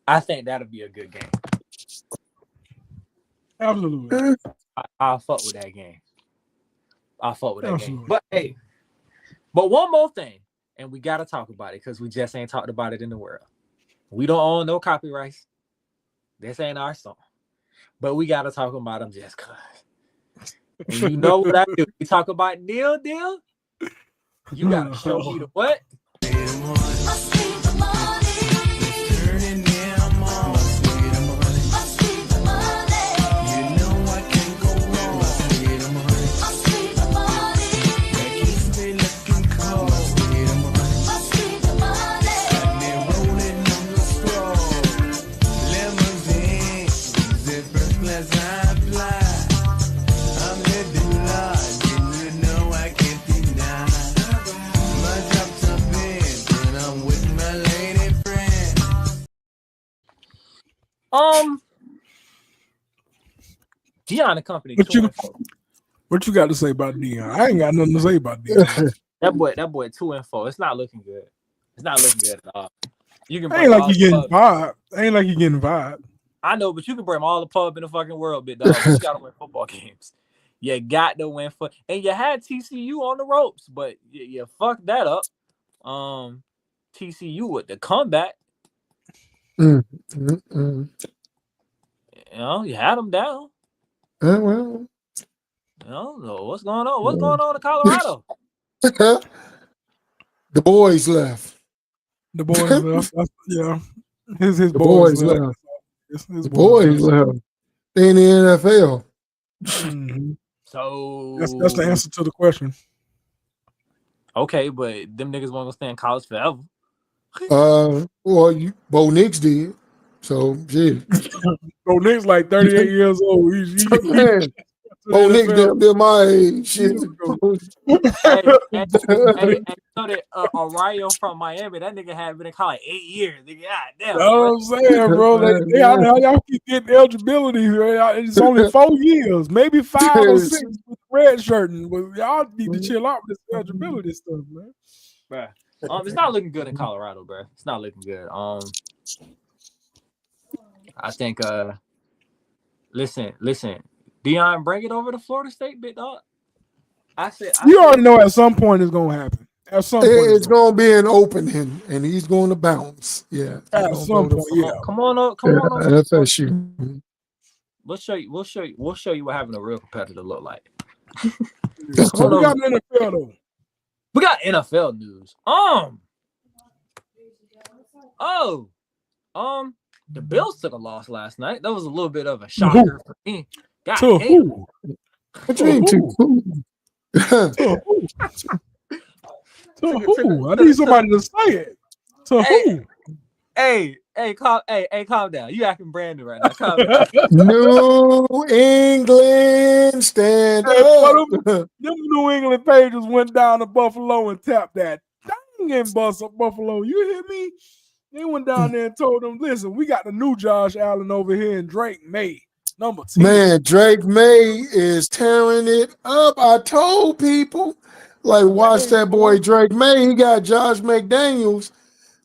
I think that'll be a good game.
Absolutely.
I'll fuck with that game. But hey, one more thing, and we gotta talk about it because we just ain't talked about it in the world. We don't own no copyrights. This ain't our song. But we gotta talk about them just cause. And you know what I do? We talk about Neil. You gotta show me the what? Deion and company.
What you got to say about Deion? I ain't got nothing to say about Deion.
that boy 2-4. It's not looking good. It's not looking good at all. You can
ain't like you getting vibe. Ain't like you getting vibe.
I know, but you can bring all the pub in the fucking world, big dog. You gotta win football games. You got to win and you had TCU on the ropes, but you fucked that up. TCU with the comeback. You know, you had them down.
Well,
I don't know what's going on. What's going on in Colorado?
The boys left.
The boys left. Yeah, his
boys left.
His
boys left. They in the NFL.
Mm-hmm.
So
that's the answer to the question.
Okay, but them niggas won't stay in college forever.
Well, Bo Nix did. So shit.
Bo Nix like 38 years old.
Oh, Nick, they're my age. Shit.
Hey, so that Arayo from Miami, that nigga had been in college 8 years. Nigga, God damn.
That's what I'm saying, bro. How y'all keep getting eligibility? Right? It's only 4 years, maybe 5 or 6 with red shirting. But y'all need to chill out with this eligibility stuff, man.
Bruh. It's not looking good in Colorado, bro. It's not looking good. I think listen, Deion, bring it over to Florida State, big dog.
You already know at some point it's gonna happen. At some point
it's gonna be an opening, and he's going to bounce. Yeah,
at some point. Yeah,
come on up.
FSU.
We'll show you what having a real competitor look like.
So we got an NFL though.
We got NFL news. The Bills took a loss last night. That was a little bit of a shocker for me. God damn.
What you mean to who?
To who? I need somebody to say it. To who?
Hey, calm down. You acting brand new right now. Calm down.
New England stand up.
Them New England Patriots went down to Buffalo and tapped that dang bus up Buffalo. You hear me? They went down there and told them, listen, we got the new Josh Allen over here and Drake May, number 10.
Man, Drake May is tearing it up. I told people, like, watch that boy Drake May. He got Josh McDaniels.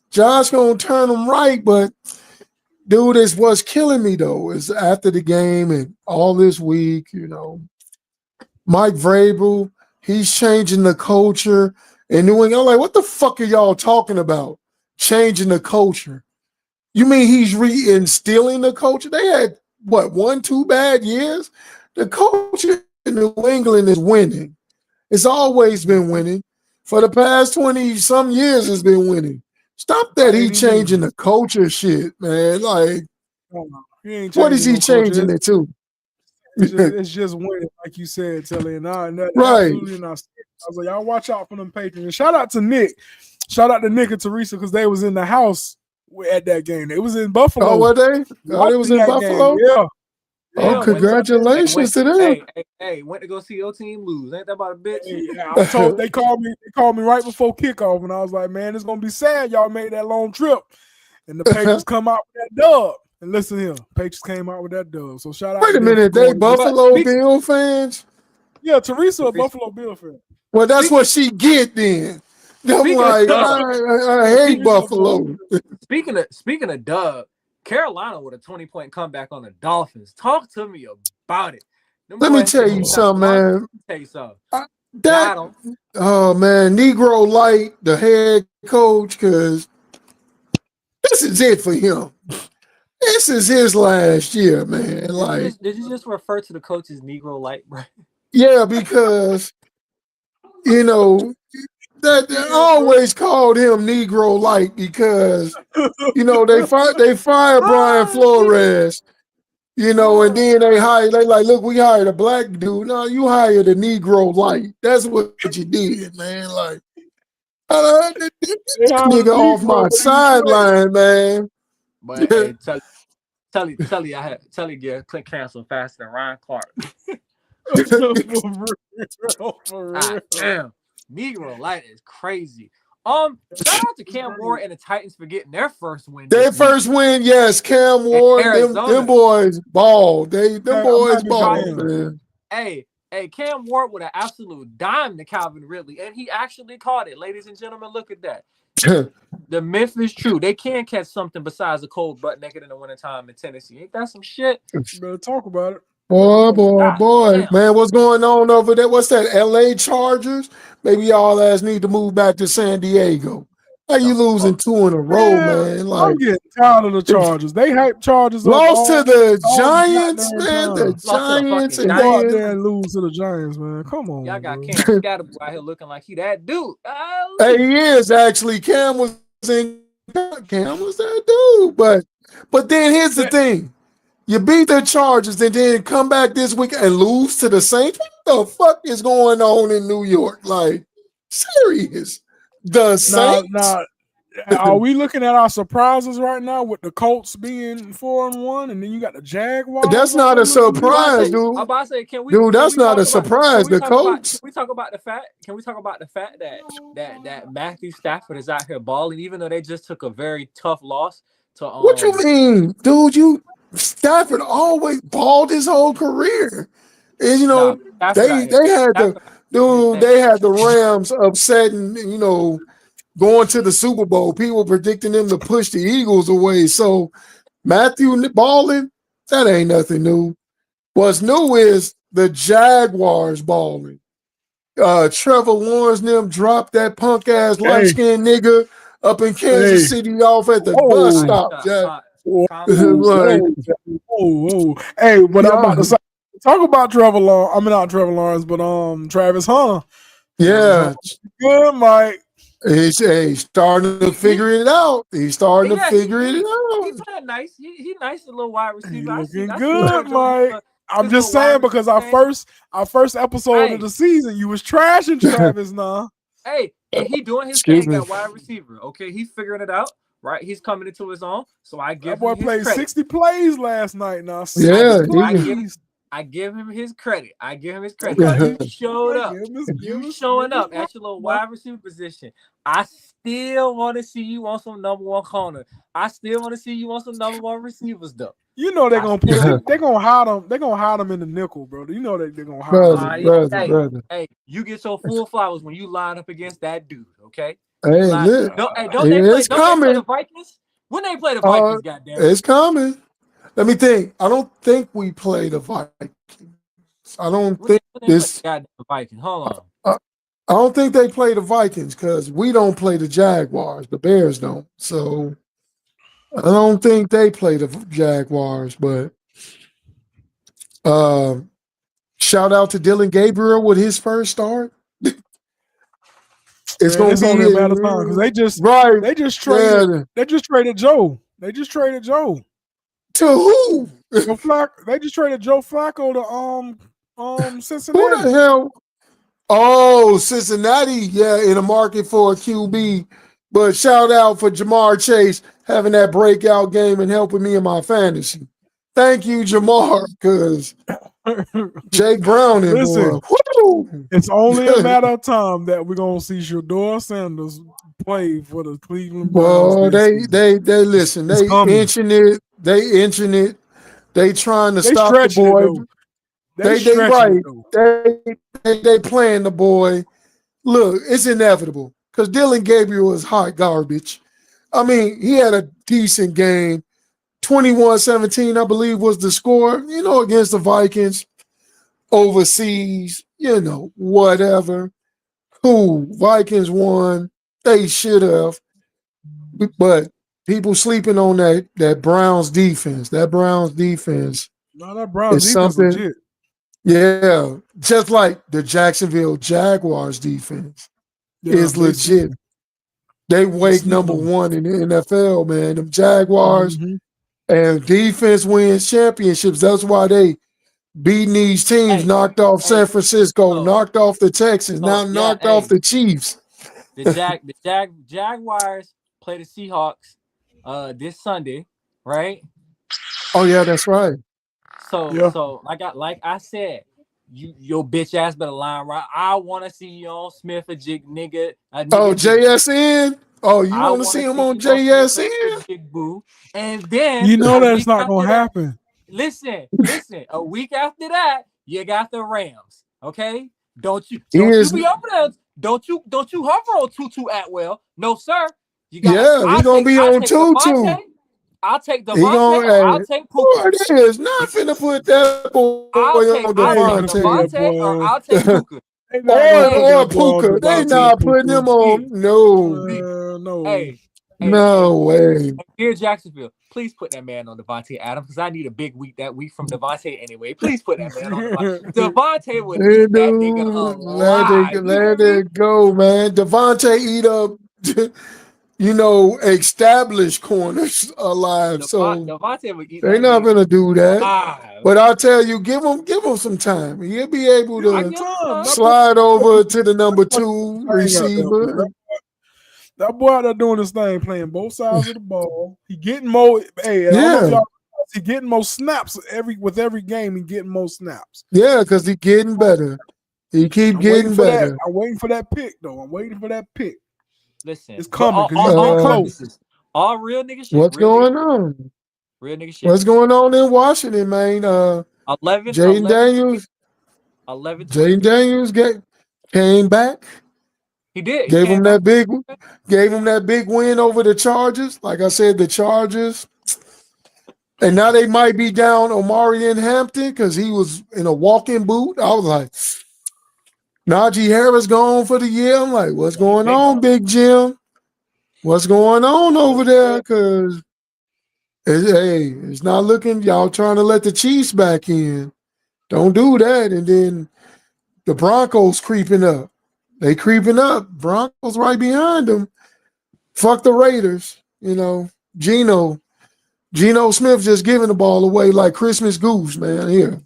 Josh gonna turn him right, but dude, is what's killing me though is after the game and all this week, Mike Vrabel, he's changing the culture in New England. I'm like, what the fuck are y'all talking about? Changing the culture. You mean he's reinstilling the culture? They had 1-2 bad years? The culture in New England is winning. It's always been winning. For the past 20-some years, it's been winning. Stop that he changing the culture shit, man. Like, what is he changing it to?
It's just winning, like you said, Telly. And right. Absolutely not. I was like, y'all watch out for them Patriots. Shout out to Nick. Shout out to Nick and Teresa because they was in the house at that game. It was in Buffalo.
Oh, were they? Oh, it was in Buffalo?
Game. Yeah.
Oh, congratulations to them.
Hey, went to go see your team lose. Ain't that about a bitch?
Yeah, they called me right before kickoff, and I was like, man, it's gonna be sad y'all made that long trip. And the Patriots come out with that dub. And listen here, Patriots came out with that dub. So shout out.
Wait a minute, they Buffalo Bill fans?
Yeah, Teresa, a Buffalo Bill fan.
Well, that's what she get then. I'm like, I hate Buffalo.
Speaking of dub, Carolina with a 20-point comeback on the Dolphins. Talk to me about it.
Let me tell you something, man. Oh man, Negro Light, the head coach, because this is it for him. This is his last year, man. Like,
did you just refer to the coach as Negro Light, bro?
Yeah, because that they always called him Negro Light because they fired Brian Flores, and then they like, look, we hired a black dude. No, you hired a Negro Light. That's what you did, man. Like, nigga off my sideline, man.
But hey, tell you, get click cancel faster than Ryan Clark. For real. Damn. Negro Light is crazy. Shout out to Cam Ward and the Titans for getting their first win.
Their first win, yes. Cam Ward, them boys balled. Them boys balled, man.
Hey, Cam Ward with an absolute dime to Calvin Ridley, and he actually caught it. Ladies and gentlemen, look at that. The myth is true. They can catch something besides a cold butt naked in the wintertime in Tennessee. Ain't that some shit?
Better talk about it.
Boy. Damn. Man, what's going on over there? What's that, LA Chargers? Maybe y'all ass need to move back to San Diego. How you losing 2 in a row, man? Like,
I'm getting tired of the Chargers. They hype Chargers.
Lost to the Giants, man. The Giants and
go out there and lose to the Giants, man. Come on.
Y'all got Cam Scatterboy out here looking like he that dude.
Hey, he is actually. Cam was that dude. But then here's the thing. You beat the Chargers and then come back this week and lose to the Saints? What the fuck is going on in New York? Like, serious. The Saints?
Are we looking at our surprises right now with the Colts being 4-1, and then you got the Jaguars?
That's not a surprise, dude.
I'm about to say, can we?
Dude, that's not a
talk
surprise. The Colts.
Can we talk about the fact? Can we talk about the fact that Matthew Stafford is out here balling, even though they just took a very tough loss to?
What you mean, dude? Stafford always balled his whole career, and you know they had the Rams upsetting, you know, going to the Super Bowl. People predicting them to push the Eagles away. So Matthew balling, that ain't nothing new. What's new is the Jaguars balling. Trevor Lawrence and them dropped that punk ass light skinned nigga up in Kansas City off at the bus stop.
Hey, but I'm about to say, talk about Trevor Lawrence. I mean, not Trevor Lawrence, but Travis Hunter.
Yeah,
good, Mike.
He's starting to figure it out. He's starting to figure it out.
He's playing nice. He nice, a little wide receiver.
Looking good, Mike. I'm just saying because our first episode of the season, you was trashing Travis now.
Hey, and he doing his thing at wide receiver. Okay, he's figuring it out. Right, he's coming into his own. So I give
that boy played 60 plays last night. Now,
I give him his credit. You showed up. You showing up at your little wide receiver position. I still want to see you on some number one corner. I still want to see you on some number one receivers, though.
You know they're gonna hide him. They're gonna hide him in the nickel, bro. You know they're gonna hide
him.
Hey, you get your full flowers when you line up against that dude. Okay.
Hey,
don't they play the Vikings? When they play the Vikings, goddamn.
It's coming. Let me think. I don't think we play the Vikings. I don't think this.
Goddamn Vikings. Hold on.
I don't think they play the Vikings because we don't play the Jaguars. The Bears don't. So I don't think they play the Jaguars. But shout out to Dylan Gabriel with his first start. It's gonna be
only a matter of time because they just traded Joe. They just traded Joe.
To who?
They just traded Joe Flacco to Cincinnati.
Who the hell? Oh, Cincinnati, yeah, in the market for a QB. But shout out for Jamar Chase having that breakout game and helping me in my fantasy. Thank you, Jamar, because Jake Brown and
listen, it's only a matter of time that we're gonna see Shedeur Sanders play for the Cleveland Browns.
Well, they listen. They inching it. They inching it. They trying to stop the boy. They playing the boy. Look, it's inevitable because Dylan Gabriel is hot garbage. I mean, he had a decent game. 21-17, I believe, was the score, you know, against the Vikings overseas, you know, whatever. Cool. Vikings won. They should have. But people sleeping on that Browns defense. That Browns defense.
No, that Browns
is
defense
something.
Legit.
Yeah. Just like the Jacksonville Jaguars defense is legit. They weight number one in the NFL, man. Them Jaguars. Mm-hmm. And defense wins championships. That's why they beating these teams, knocked off San Francisco, knocked off the Texans, knocked off the Chiefs.
The Jaguars play the Seahawks this Sunday, right?
Oh yeah, that's right.
So like I said, your bitch ass better line right. I want to see you on Smith a jig nigga.
JSN. Oh, you want to see him on JSN?
Big boo. And then
you know that's not gonna happen.
Listen. A week after that, you got the Rams. Okay, don't you be over there? Don't you hover on Tutu Atwell? No, sir.
You got. He's gonna be on Tutu.
I'll take Devontae. I'll take Puka.
It is not finna put that boy on Devontae.
Or I'll take Puka.
Or Puka. They not putting him on. No.
Hey,
no way.
Dear Jacksonville, please put that man on Devontae Adams because I need a big week that week from Devontae anyway. Please put that man on Devontae. Devontae would eat that nigga alive.
Let it go, man. Devontae eat up, established corners alive.
Devontae would eat
they're not going to do that. Alive. But I'll tell you, give him some time. He'll be able to slide over to the number 2 receiver.
That boy out there doing this thing, playing both sides of the ball. He getting more. Hey, I don't know if
Yeah,
y'all. He getting more snaps with every game. He getting more snaps.
yeah, because he getting better. He keep
I'm waiting
getting
for that.
better.
I'm waiting for that pick though. I'm waiting for that pick.
Listen,
It's
but
coming because he's getting close.
all real nigga shit.
What's going on?
Real nigga shit.
What's going on in Washington, man?
11
Jaden Daniels.
11
Jaden Daniels came back.
He did.
Gave him that big
big.
win over the Chargers. Like I said, the Chargers. And now they might be down Omari in Hampton because he was in a walking boot. I was like, Najee Harris gone for the year. I'm like, what's going on, Big Jim? What's going on over there? Because, it's not looking, y'all trying to let the Chiefs back in. Don't do that. And then the Broncos creeping up. They creeping up. Broncos right behind them. Fuck the Raiders. Geno Smith just giving the ball away like Christmas goose, man. Here.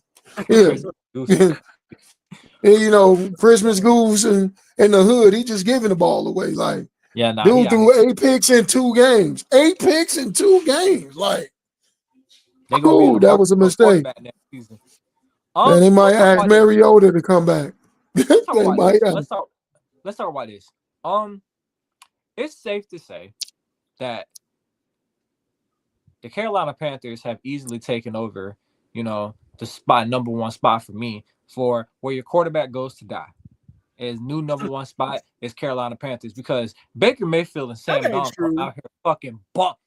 Christmas goose and in the hood, he just giving the ball away. Like, dude threw 8 picks in 2 games. 8 picks in 2 games. Like, cool, that was a mistake. Man, they might ask Mariota to come back.
Let's talk about this. It's safe to say that the Carolina Panthers have easily taken over, the number 1 spot for me for where your quarterback goes to die. His new number 1 spot is Carolina Panthers because Baker Mayfield and Sam Darnold are out here fucking ball.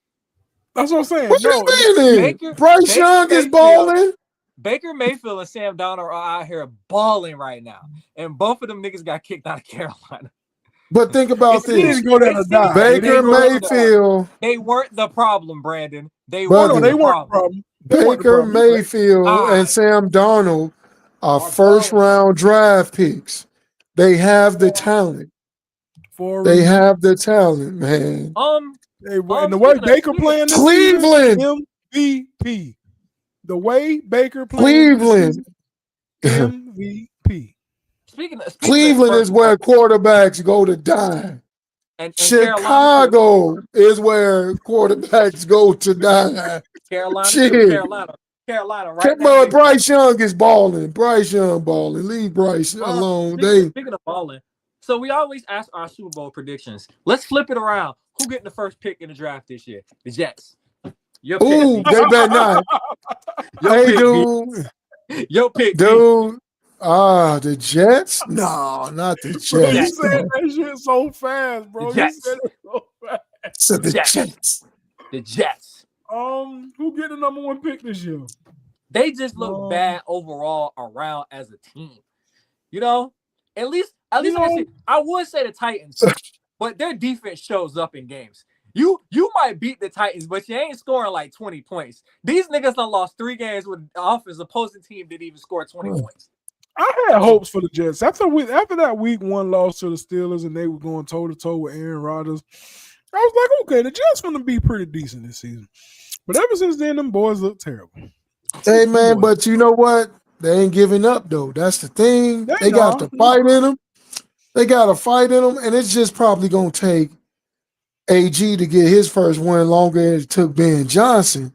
That's what I'm saying.
What you mean? Bryce Young is balling.
Baker Mayfield and Sam Darnold are out here balling right now, and both of them niggas got kicked out of Carolina.
But think about this.
Baker
Mayfield.
They weren't the problem, Brandon. They
weren't
the problem.
Baker Mayfield and Sam Darnold are first-round draft picks. They have the talent. They have the talent, man.
And the way Baker playing this
Cleveland
MVP. The way Baker playing
Cleveland
MVP.
Cleveland is where quarterbacks go to die.
And
Chicago is where quarterbacks go to die.
Carolina. Right
Bryce Young is balling. Bryce Young balling. Leave Bryce alone.
Speaking of balling, so we always ask our Super Bowl predictions. Let's flip it around. Who getting the first pick in the draft this year? The Jets.
Ooh, they better not. Dude.
Your pick,
dude. The Jets? No, not the Jets.
Bro, you said that shit so fast, bro.
The Jets.
You said it so fast.
So the Jets.
The Jets.
Who get the number 1 pick this year?
They just look bad overall around as a team. At least I would say the Titans, but their defense shows up in games. You might beat the Titans, but you ain't scoring like 20 points. These niggas done lost 3 games with the offense. Opposing team didn't even score 20 points.
I had hopes for the Jets. After that week 1 loss to the Steelers and they were going toe-to-toe with Aaron Rodgers, I was like, okay, the Jets going to be pretty decent this season. But ever since then, them boys look terrible.
Hey, man, but you know what? They ain't giving up, though. That's the thing. They got the fight in them. They got a fight in them, and it's just probably going to take AG to get his first win longer than it took Ben Johnson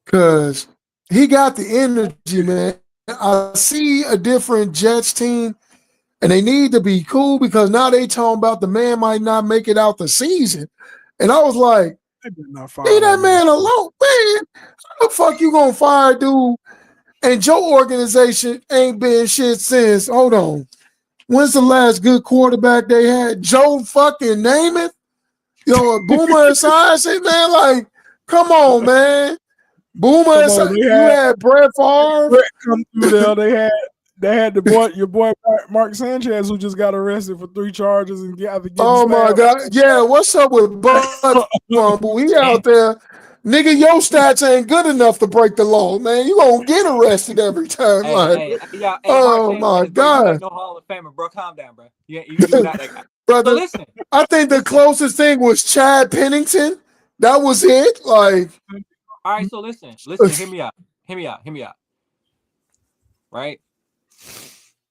because he got the energy, man. I see a different Jets team, and they need to be cool because now they talking about the man might not make it out the season. And I was like, leave that man alone, man. How the fuck you gonna fire dude? And your organization ain't been shit since. Hold on. When's the last good quarterback they had? Joe fucking Namath? Boomer Esiason, man. Like, come on, man. Boomer Esiason. You had Brett Favre.
Come through there. They had your boy Mark Sanchez who just got arrested for 3 charges and got to get.
Oh my God! Yeah, what's up with Bud Fumble? He out there, nigga. Your stats ain't good enough to break the law, man. You gonna get arrested every time. Oh my God!
No Hall of Famer, bro. Calm down, bro. You're not that guy.
Brother, so listen. I think the closest thing was Chad Pennington. That was it. Like,
all right. So listen. Hear me out. Right.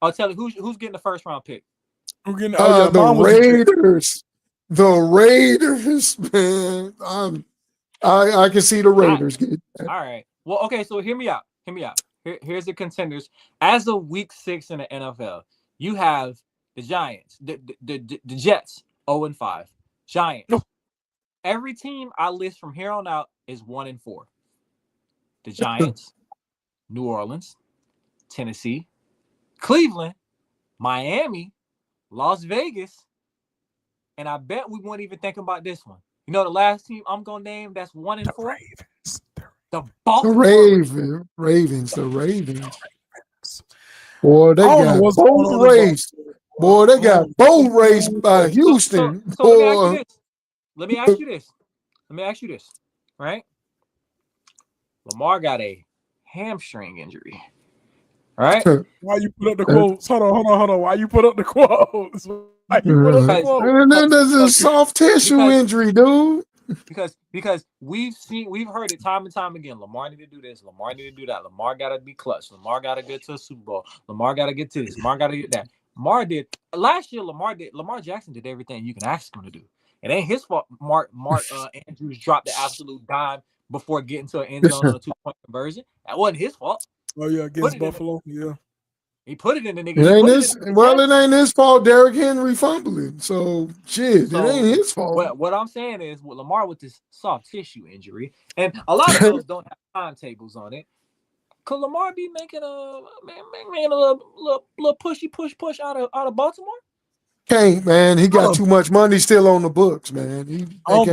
I'll tell you who's getting the first round pick.
The Raiders. The Raiders, man. I can see the Raiders get that.
All right. Well, okay. So hear me out. Here's the contenders. As of week 6 in the NFL, you have the Giants, the Jets, 0-5. Giants. Every team I list from here on out is 1-4. The Giants, New Orleans, Tennessee, Cleveland, Miami, Las Vegas, and I bet we won't even think about this one. You know the last team I'm gonna name that's 1-4? The Baltimore
Ravens. The Ravens. Boy, they got both raced. Boy, they got both raced by Houston.
So let me ask you this. Right? Lamar got a hamstring injury. Right?
Why you put up the quotes? Hold on. Why you put up the quotes?
And then there's a soft tissue injury, dude.
Because we've heard it time and time again. Lamar need to do this. Lamar need to do that. Lamar got to be clutch. Lamar got to get to a Super Bowl. Lamar got to get to this. Lamar got to get that. Lamar did last year. Lamar Jackson did everything you can ask him to do. It ain't his fault. Mark Andrews dropped the absolute dime before getting to an end zone on a 2-point conversion. That wasn't his fault.
Oh yeah, against Buffalo. Yeah.
He put it in the nigga.
It ain't his fault. Derrick Henry fumbling. So shit, it ain't his fault.
What I'm saying is, with Lamar with this soft tissue injury, and a lot of those don't have timetables on it. Could Lamar be making a little push out of Baltimore?
Can't, man. He got too much money still on the books, man.
Not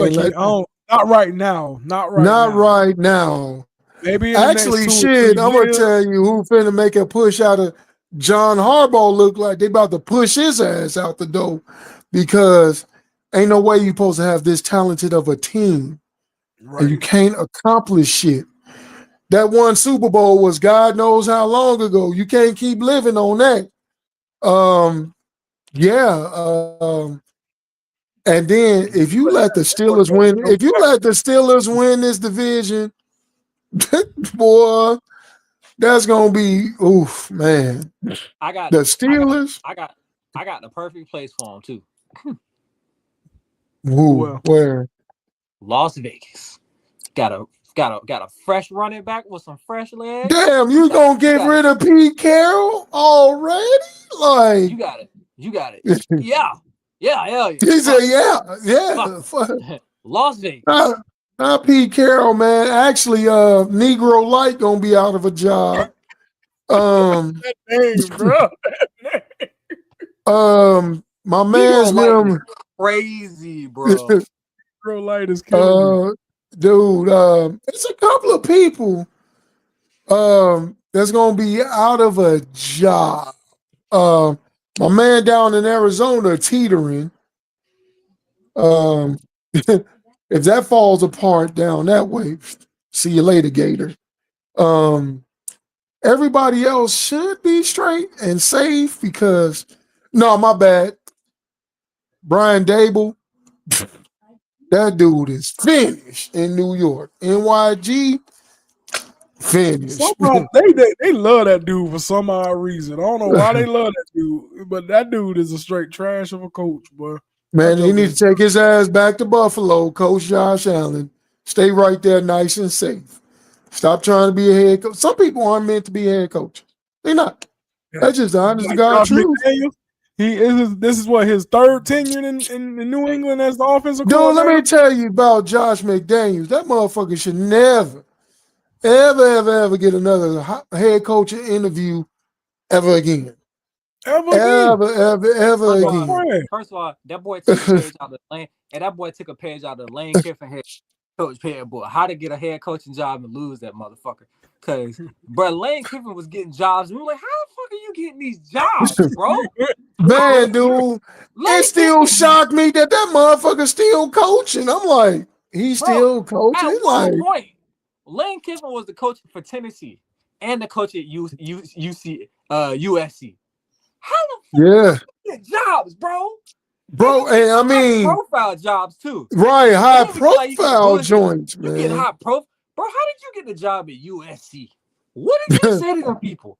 right now. Not
right now.
Maybe
actually, shit. I'm gonna tell you who finna make a push out of John Harbaugh. Look like they about to push his ass out the door because ain't no way you supposed to have this talented of a team and you can't accomplish shit. That one Super Bowl was God knows how long ago. You can't keep living on that. And then if you let the Steelers win this division, boy, that's gonna be oof, man.
I got
the Steelers.
I got the perfect place for them too.
Where?
Las Vegas. Got a fresh running back with some fresh legs.
Damn, you gonna get rid of Pete Carroll already? Like
you got it. Yeah.
He said, yeah.
Las Vegas.
Not Pete Carroll, man. Actually, Negro Light gonna be out of a job.
That name, bro.
My man's name
crazy, bro.
Negro Light is killing me.
Dude, it's a couple of people that's gonna be out of a job. My man down in Arizona teetering. If that falls apart down that way, see you later, Gator. Everybody else should be straight and safe because no, my bad. Brian Dable, that dude is finished in New York. NYG, finished.
They love that dude for some odd reason. I don't know why they love that dude, but that dude is a straight trash of a coach, bro.
Man, he needs to take his ass back to Buffalo, Coach Josh Allen. Stay right there nice and safe. Stop trying to be a head coach. Some people aren't meant to be head coaches. They're not. That's just the honest to God truth.
This is what his third tenure in New England as the offensive coordinator.
Dude, let me tell you about Josh McDaniels. That motherfucker should never, ever get another head coaching interview ever again. Ever again.
First of all, that boy took a page out of the Lane, and that boy took a page out of the Lane Kiffin head coach pad boy. How to get a head coaching job and lose that motherfucker? Because, bro, Lane Kiffin was getting jobs. And we were like, how the fuck are you getting these jobs, bro?
Man, dude, it still shocked me that motherfucker still coaching. I'm like, he's still coaching.
At one point, Lane Kiffin was the coach for Tennessee and the coach at USC. How the fuck you get jobs, bro?
Bro, and I mean,
high-profile jobs too.
Right, high-profile joints, man.
You get bro, how did you get the job at USC? What did you say to them people?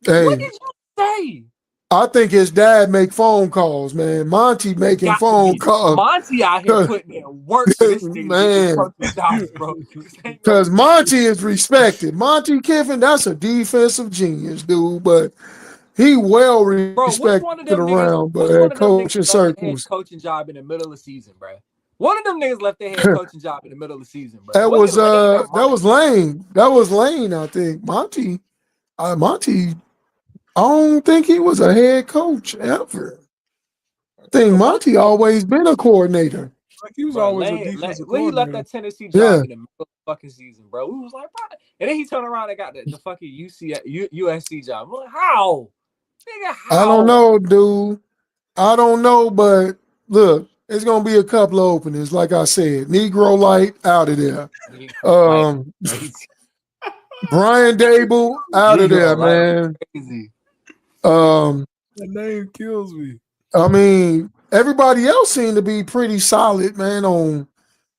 Hey.
What did you say?
I think his dad make phone calls, man. Monty making
Got to
phone
be.
calls.
Monty out here putting in work for this nigga to get his
Man,
coaching jobs, bro. This ain't no
because Monty is respected. Monty Kiffin, that's a defensive genius, dude. But he well
bro. Which one of
respected
them niggas?
around,
Which
but
one of them
coaching
niggas left their head
circles.
coaching job in the middle of the season, bro? One of them niggas left their head coaching job in the middle of the season, bro.
That was
Lane
that was Lane. That was Lane, I think. Monty, I don't think he was a head coach ever. I think Monty always been a coordinator.
Like he was
bro,
always
Lane,
a defensive
when he left
coordinator.
that Tennessee job in the middle of the fucking season, bro, we was like, bro. And then he turned around and got the fucking USC job. I'm like, how? Nigga, how?
I don't know, dude. I don't know, but look, it's gonna be a couple of openings. Like I said, Negro Light out of there. Brian Dable out of there, man.
The name kills me.
I mean, everybody else seemed to be pretty solid, man, on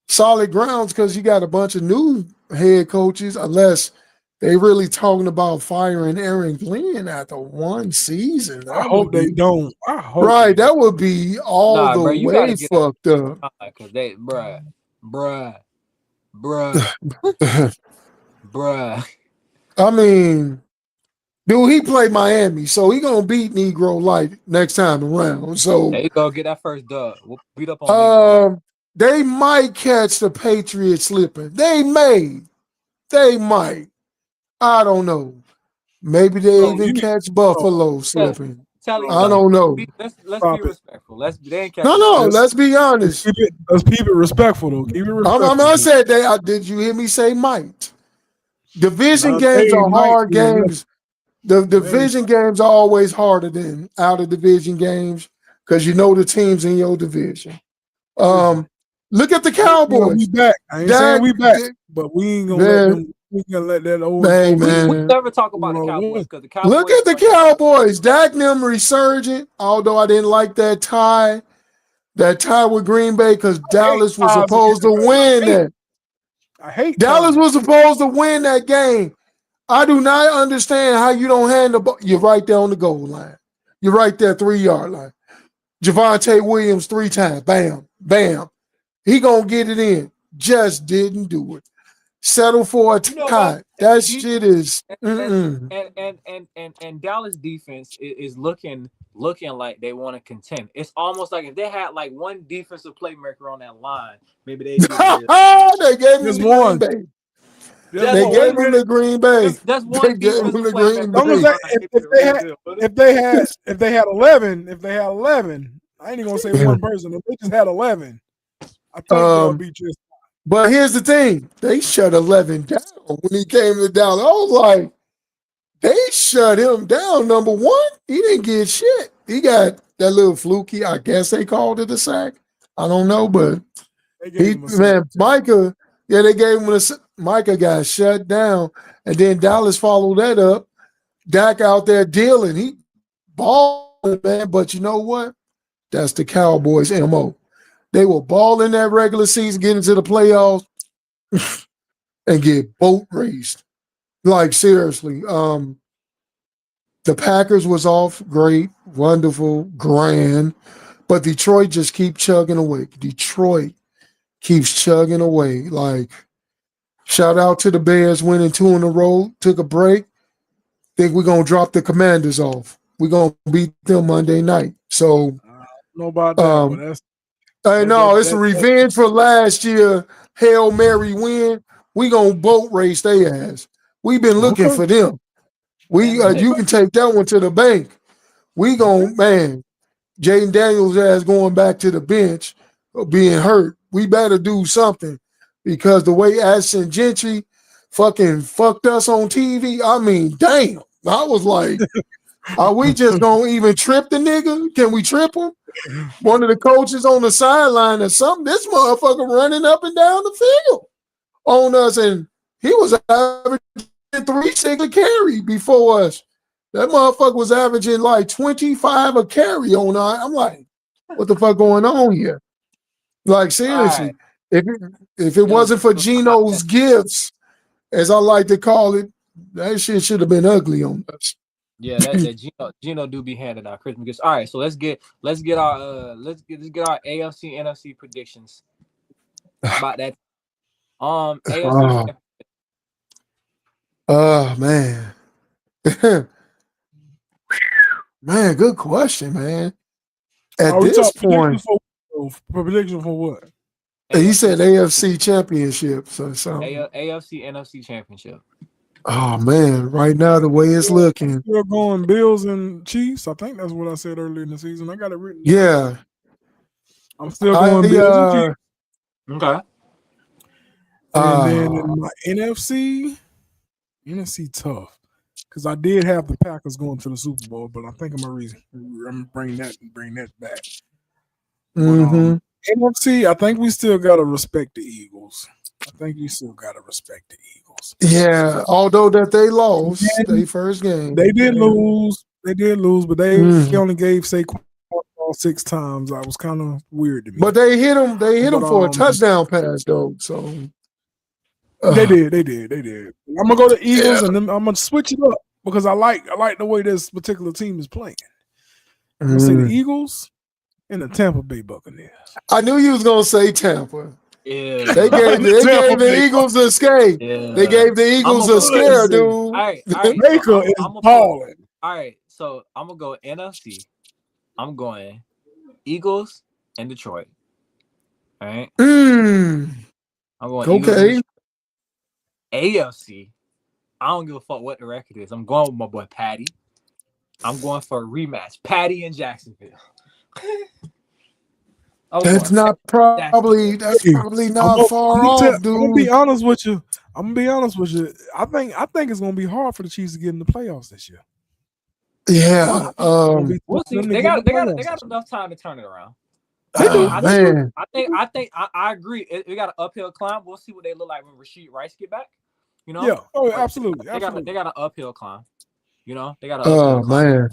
solid grounds because you got a bunch of new head coaches, unless they really talking about firing Aaron Glenn after one season.
I hope they don't. I hope
right, that would be all the way fucked up.
Because they, bruh.
I mean, dude, he played Miami, so he gonna beat Negro Light next time around. So
there you go, get that first dub. We'll beat up on
they might catch the Patriots slipping. They might. I don't know. Maybe they even catch Buffalo slipping. I don't know.
Let's be respectful. Let's be
honest.
Let's keep it respectful, though. Keep it respectful.
I said that. Did you hear me say might? Division games are hard games. The division games are always harder than out of division games because you know the teams in your division. Look at the Cowboys.
We back. I ain't saying we back, but we ain't gonna let them. We gonna let that old
man.
We never talk about the Cowboys because the Cowboys.
Look at the Cowboys. Dak them resurgent. Although I didn't like that tie with Green Bay because Dallas was supposed to win that.
I hate
Dallas was supposed to win that game. I do not understand how you don't hand the ball. You're right there on the goal line. You're right there, 3-yard line. Javonte Williams 3 times. Bam, bam. He gonna get it in. Just didn't do it. Settle for a tie. That shit is.
And Dallas defense is looking like they want to contend. It's almost like if they had like one defensive playmaker on that line, maybe they.
They gave him one. They gave him the Green Bay.
That's one defensive
playmaker. If they had 11, I ain't even gonna say one person. If they just had 11, I think they'll be just.
But here's the thing: they shut 11 down when he came to Dallas. I was like, they shut him down. Number one, he didn't get shit. He got that little fluky. I guess they called it a sack. I don't know, but Micah. Yeah, they gave him Micah got shut down, and then Dallas followed that up. Dak out there dealing. He balling, man. But you know what? That's the Cowboys' MO. They will ball in that regular season, get into the playoffs, and get boat raced. Like, seriously. The Packers was off great, wonderful, grand, but Detroit just keep chugging away. Detroit keeps chugging away. Like, shout out to the Bears winning 2 in a row, took a break. Think we're going to drop the Commanders off. We're going to beat them Monday night. So,
I don't know about that, but that's.
I know it's a revenge for last year. Hail Mary win. We gonna boat race their ass. We've been looking for them. You can take that one to the bank. We gonna Jaden Daniels ass going back to the bench, being hurt. We better do something because the way Ashton Gentry fucking fucked us on TV. I mean, damn. I was like, are we just gonna even trip the nigga? Can we trip him? One of the coaches on the sideline or something. This motherfucker running up and down the field on us, and he was averaging 3 carry before us. That motherfucker was averaging like 25 a carry on us. I'm like, what the fuck going on here? Like, seriously, if it wasn't for Geno's gifts, as I like to call it, that shit should have been ugly on us.
Yeah, that Gino do be handing out Christmas gifts. All right, so let's get our AFC NFC predictions. How about that? AFC.
Man. Man, good question, man. At
we
this
talking
point,
prediction for what?
he said AFC championship. So
AFC NFC championship.
oh man, right now the way it's looking.
Still going Bills and Chiefs. I think that's what I said earlier in the season. I got it written down.
Yeah.
I'm still going Bills and Chiefs.
Okay.
And then in my NFC tough. Because I did have the Packers going to the Super Bowl, but I think I'm gonna bring that back.
Mm-hmm.
NFC, I think we still gotta respect the Eagles.
Yeah, although that they lost their first game.
They did lose, but they only gave Saquon 6 times. I was kind of weird to me.
But they hit him for a touchdown pass though. So
they did. I'm gonna go to Eagles and then I'm gonna switch it up because I like the way this particular team is playing. I'm gonna say the Eagles and the Tampa Bay Buccaneers.
I knew you was gonna say Tampa.
Yeah.
They gave the Eagles a skate.
Yeah.
They gave the Eagles a scare, dude.
All right,
Baker is balling.
All right, so I'm gonna go NFC. I'm going Eagles and Detroit. All right. I'm going
okay.
AFC. I don't give a fuck what the record is. I'm going with my boy Patty. I'm going for a rematch. Patty and Jacksonville.
That's probably not far off, dude.
I'm gonna be honest with you. I think it's gonna be hard for the Chiefs to get in the playoffs this year.
Yeah.
We'll see. They got enough time to turn it around. I agree. We got an uphill climb. We'll see what they look like when Rasheed Rice get back. You know?
Yeah. Oh, absolutely.
They got an uphill climb. You know, they got an uphill climb.
Man.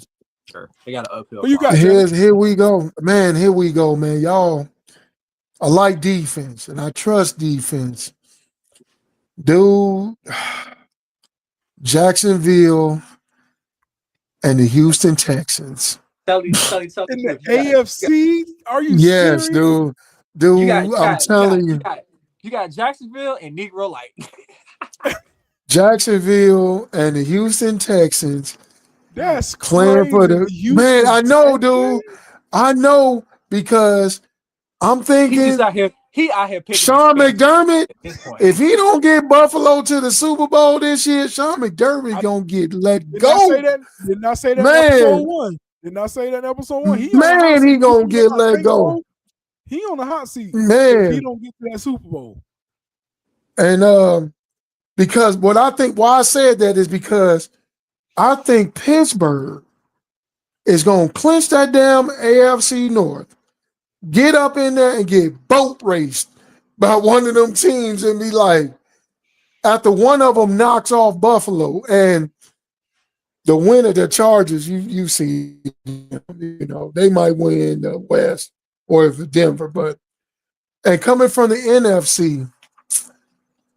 Sure. They got an uphill.
You got
here we go, man. Here we go, man. Y'all, I like defense and I trust defense, dude. Jacksonville and the Houston Texans.
Tell
in the AFC? Are you
serious? Dude. I'm telling you.
You got Jacksonville and Negro Light.
Jacksonville and the Houston Texans.
That's
playing for the man. I know, dude. I know because I'm thinking
he out here picking
Sean McDermott. If he don't get Buffalo to the Super Bowl this year, Sean McDermott gonna get let go.
Did not say that in episode 1. Did not say that in episode 1.
He gonna get let go.
He on the hot seat.
Man,
if he don't get to that Super Bowl.
And because why I said that is because I think Pittsburgh is going to clinch that damn AFC North, get up in there and get boat raced by one of them teams and be like, after one of them knocks off Buffalo and the winner, the Chargers, you see, they might win the West or the Denver, and coming from the NFC,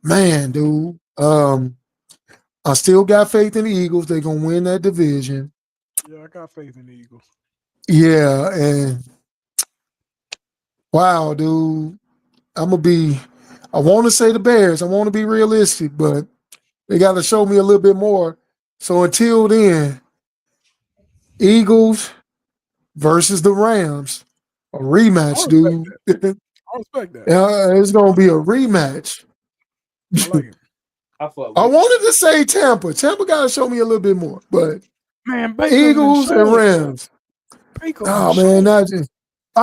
man, dude, I still got faith in the Eagles. They're going to win that division.
Yeah, I got faith in the Eagles.
Yeah, and wow, dude. I want to say the Bears. I want to be realistic, but they got to show me a little bit more. So until then, Eagles versus the Rams, a rematch, dude.
I respect that.
It's going to be a rematch.
I like it.
I wanted to say Tampa. Tampa got to show me a little bit more, but
man, Baker
Eagles and Rams. I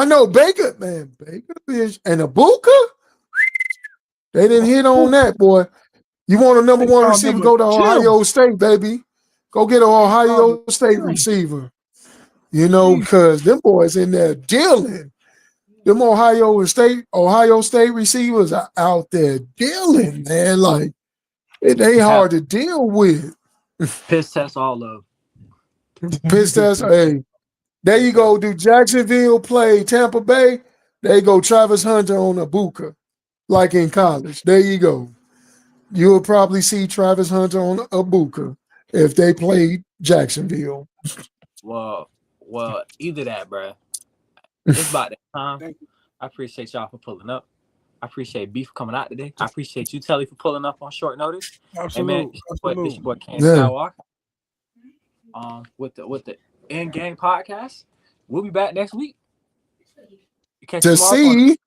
know Baker, man. Baker and Ibuka. They didn't hit on that, boy. You want a number one receiver? Go to Ohio State, baby. Go get an Ohio State receiver. Because them boys in there dealing. Them Ohio State receivers are out there dealing, man. Like, it ain't hard to deal with.
Piss test all of.
Piss test. Hey, there you go. Do Jacksonville play Tampa Bay? There you go. Travis Hunter on Ibuka, like in college. There you go. You'll probably see Travis Hunter on Ibuka if they played Jacksonville.
Well, either that, bro. It's about that time.
Thank you.
I appreciate y'all for pulling up. I appreciate B for coming out today. I appreciate you, Telly, for pulling up on short notice.
Absolutely.
And man, this your boy Ken
Yeah.
Skywalker. With the End Game podcast. We'll be back next week.
To see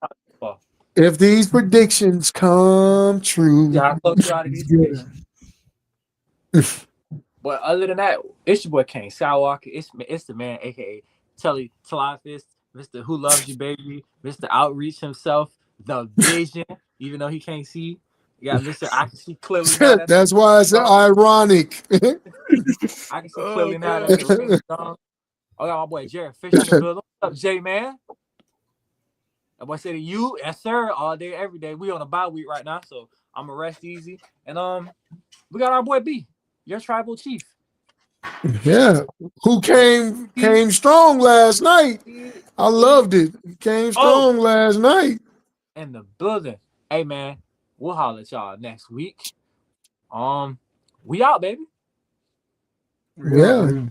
if these predictions come true.
Yeah, I close you out of these predictions. But other than that, it's your boy Kane Skywalker. It's the man, aka Telly Telifist, Mr. Who Loves You Baby, Mr. Outreach himself, the Vision, even though he can't see. You got Mr. I can see clearly now.
That's why it's ironic.
I can see clearly now. That's the ring song. I got my boy Jared Fish in the building. What's up, J man? That boy said to you, yes sir, all day, every day. We on a bye week right now, so I'm gonna rest easy. And we got our boy B, your tribal chief.
Yeah, who came strong last night. I loved it. He came strong last night.
In the building. Hey man, we'll holler at y'all next week. We out, baby.
Yeah.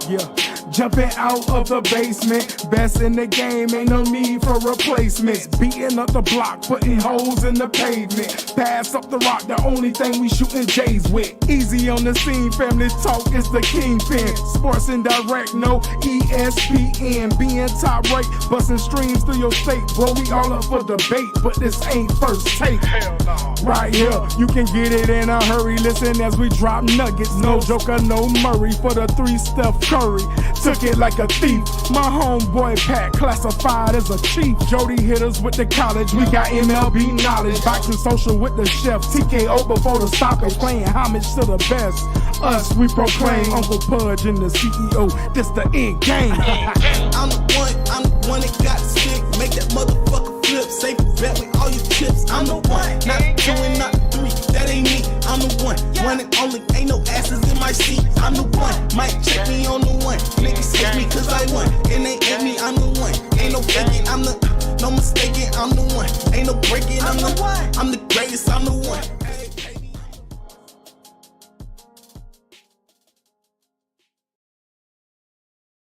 Yeah, jumping out of the basement, best in the game, ain't no need for replacements. Beating up the block, putting holes in the pavement. Pass up the rock, the only thing we shooting J's with. Easy on the scene, family talk is the kingpin. Sports and direct, no ESPN. Being top right, busting streams through your state. Bro, we all up for debate, but this ain't first take. Hell no. Right here, you can get it in a hurry. Listen as we drop nuggets. No Joker, no Murray for the 3-step Curry. Took it like a thief. My homeboy Pat classified as a chief. Jody hit us with the college. We got MLB knowledge. Boxing social with the chef. TKO before the stoppage. Playing homage to the best. Us, we proclaim Uncle Pudge and the CEO. This the end game.
I'm the one that got sick. Make that motherfucker flip. Safe bet with all your chips. I'm the one. Not 2 and not 3. That ain't me. I'm the one. One and only. Ain't no asses in my seat. I'm the one. Might check me on the one. Niggas hate me cause I won. And they hate me. I'm the one. Ain't no faking. I'm the no mistaken. I'm the one. Ain't no breaking. I'm the greatest. I'm the one.